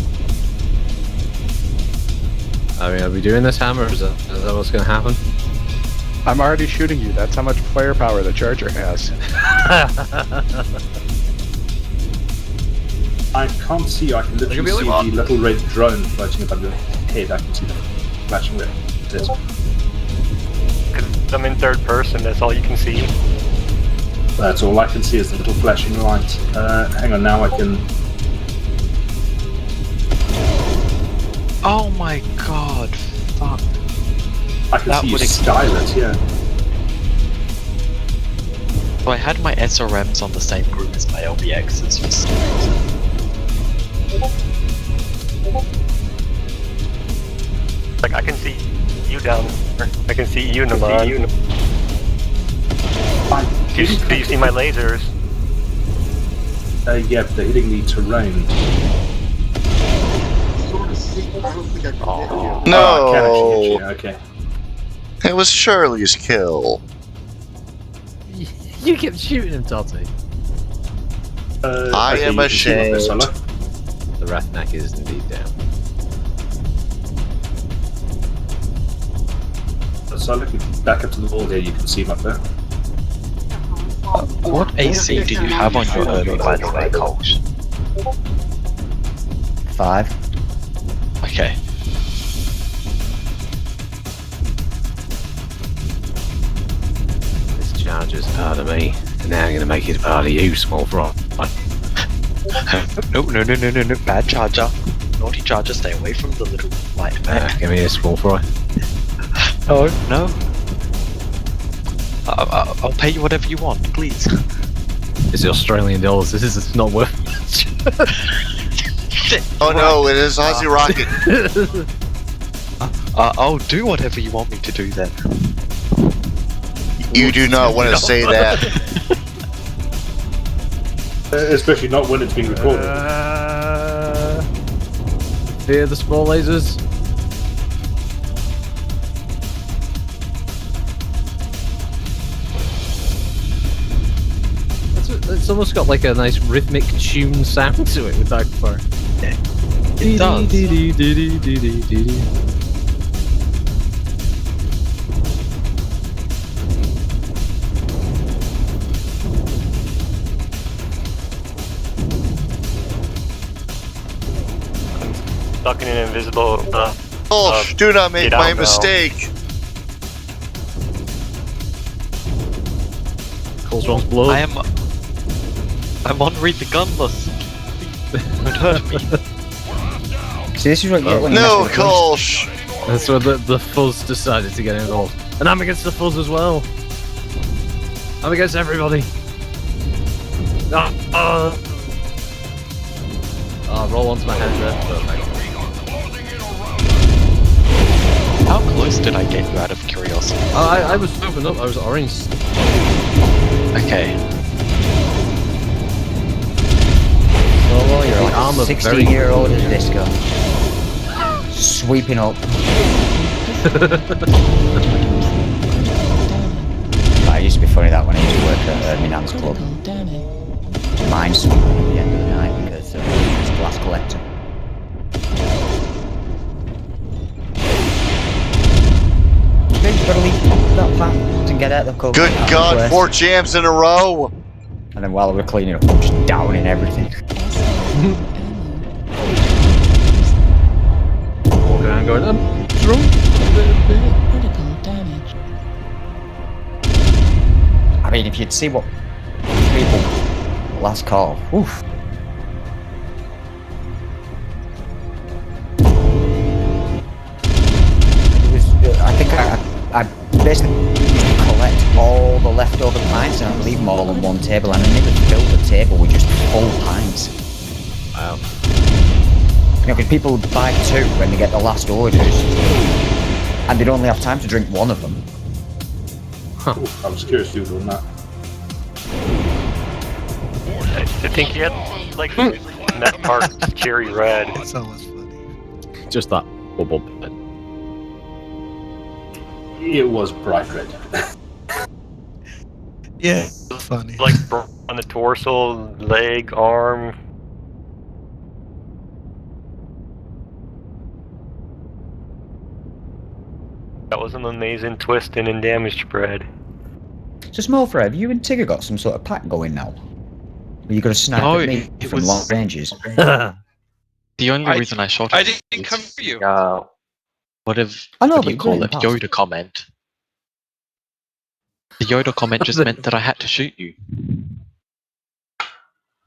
S1: I mean, are we doing this, Hammer? Is that what's going to happen?
S13: I'm already shooting you. That's how much firepower the Charger has.
S4: I can't see you. I can literally see the little red drone floating above your head. I can see the flashing red. It is.
S6: Because I'm in third person, that's all you can see.
S4: That's all I can see is the little flashing light. Hang on, now I can...
S14: Oh my god, fuck.
S4: I can see you skylit, yeah.
S14: So I had my SRMs on the same group as my LBXs for some reason.
S6: Like, I can see you down there. I can see you, Naman. Do you see my lasers?
S4: Yeah, they're hitting the terrain.
S3: No!
S4: I can't actually hit you, okay.
S3: It was Shirley's kill.
S1: You kept shooting him, Totty.
S3: I am ashamed.
S1: The Rathneck is indeed down.
S4: So looking back up to the wall there, you can see him up there.
S14: What AC do you have on your Urban, by the way, Coles?
S2: 5.
S14: Okay.
S1: This Charger's part of me, and now I'm going to make it a part of you, small fry.
S14: No, bad Charger. Naughty Charger, stay away from the little light back.
S1: Give me a small fry.
S14: Oh, no. I'll pay you whatever you want, please.
S1: It's the Australian dollars, this is not worth it.
S3: Oh no, it is Aussie Rocket.
S14: I'll do whatever you want me to do then.
S3: You do not want to say that.
S4: Especially not when it's being recorded.
S1: Fear the small lasers. It's almost got like a nice rhythmic tune sound to it with Hyperfire.
S14: It does.
S6: Stuck in an invisible.
S3: Do not make
S6: get
S3: my
S6: out now.
S3: mistake.
S1: Cole's wrong's blow.
S14: I'm on read the gunless. Don't hurt me.
S2: See, this is what you get when you
S3: No,
S2: mess with the police.
S3: Kolsch.
S1: That's where the fuzz decided to get involved. And I'm against the fuzz as well. I'm against everybody. Roll onto my head there. Perfect.
S14: How close did I get you out of curiosity?
S1: I was moving up, I was orange.
S14: Okay.
S2: Oh, you're like
S1: I'm
S2: a
S1: a
S2: 16-year-old as disco. Sweeping up. It used to be funny that when I used to work at my nan's club. Mine sweeping at the end of the night because it's a glass collector. You've got to leave that path and get out of the cover.
S3: Good God, 4 jams in a row.
S2: And then while we were cleaning up, I'm just downing everything.
S1: Walking around going, I'm drunk.
S10: Critical damage.
S2: I mean, if you'd see what people last call, oof. It was, I think I basically used to collect all the leftover pints and I'd leave them all on one table, and I never filled the table with just full pints.
S1: Wow.
S2: You know, because people would buy 2 when they get the last orders, and they'd only have time to drink one of them.
S4: Ooh, I was curious who was doing that.
S6: I think he had like that part cherry red.
S7: That's always funny.
S1: Just that bubble bit.
S4: It was bright red.
S7: Yeah, funny.
S6: Like on the torso, leg, arm. That was an amazing twist and damage spread.
S2: So, Small Fred, have you and Tigger got some sort of pack going now? Where you got to snipe
S14: No,
S2: at me
S14: it
S2: from
S14: was-
S2: long ranges?
S14: The only reason I shot
S5: I
S14: it
S5: didn't come for you.
S14: what do
S2: I know,
S14: you
S2: but you
S14: call
S2: did
S14: it?
S2: in the past.
S14: Yoda comment. The Yoda comment just meant that I had to shoot you.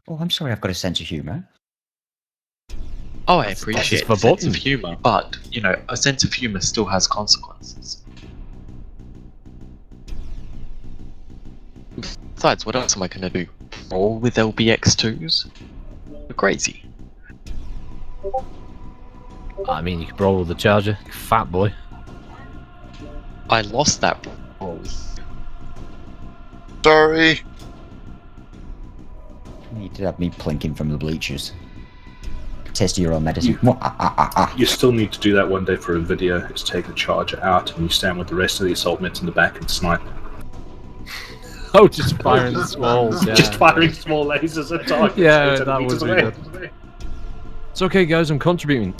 S2: Oh, I'm sorry, I've got a sense of humour.
S14: Oh, I appreciate
S1: for
S14: a sense of
S1: buttons.
S14: humour, but, you know, a sense of humour still has consequences. Besides, what else am I going to do? Roll with LBX2s? You're crazy.
S1: I mean, you could roll with the charger. Fat boy.
S14: I lost that roll.
S3: Sorry.
S2: You did have me plinking from the bleachers. Test your own medicine.
S4: You still need to do that one day for a video. Is take the charger out and you stand with the rest of the assault mitts in the back and snipe.
S1: Oh, just firing the smalls. Yeah.
S4: Just firing small lasers at targets.
S1: Yeah,
S4: 10
S1: that
S4: meters
S1: would be
S4: away.
S1: good. It's okay, guys. I'm contributing.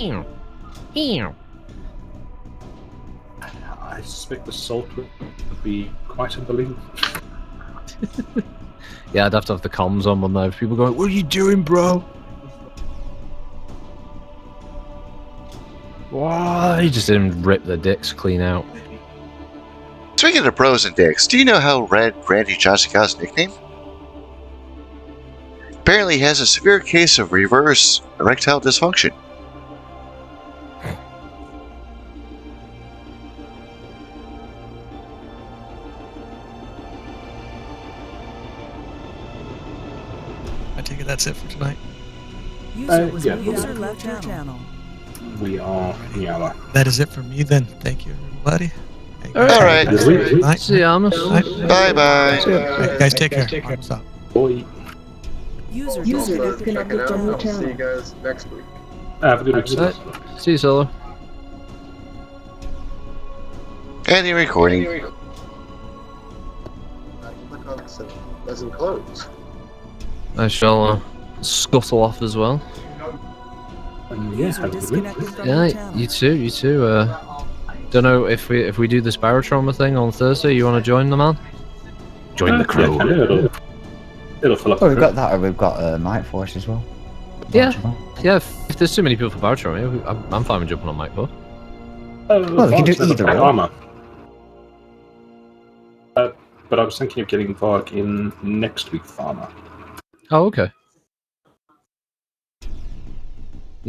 S4: I suspect the salt would be quite unbelievable.
S1: Yeah, I'd have to have the comms on one though. People going, "What are you doing, bro?" Why? He just didn't rip their dicks clean out.
S3: Speaking of bros and dicks, do you know how Red Randy Johnson got his nickname? Apparently he has a severe case of reverse erectile dysfunction.
S7: I take it that's it for tonight.
S12: User was
S4: yeah.
S12: user left your channel.
S4: We are yeah.
S7: That is it for me then. Thank you, everybody. Hey,
S3: All right.
S7: Good night.
S1: See ya, Amos.
S3: Bye bye.
S7: Hey, guys, take care. Arms up.
S4: Boy.
S12: User
S9: Check
S12: disconnected
S9: it
S12: from
S9: out.
S12: your
S9: I'll see you
S12: channel.
S9: guys next week.
S4: Have a good week.
S1: See you, Solo.
S3: Ending recording.
S9: Click on this. Doesn't close.
S1: I shall scuttle off as well.
S4: Yes, have a good week.
S1: Yeah, you too. You too. Don't know if we do this barotrauma thing on Thursday. You want to join the man? Join the crew.
S4: Yeah, it'll fill up.
S2: Oh, we've got that, or we've got Might Force as well.
S1: Yeah. If there's too many people for barotrauma, I'm fine with jumping on Mike Force.
S2: Well, we can do either or.
S4: Armor. But I was thinking of getting Varg in next week's armor.
S1: Oh, okay.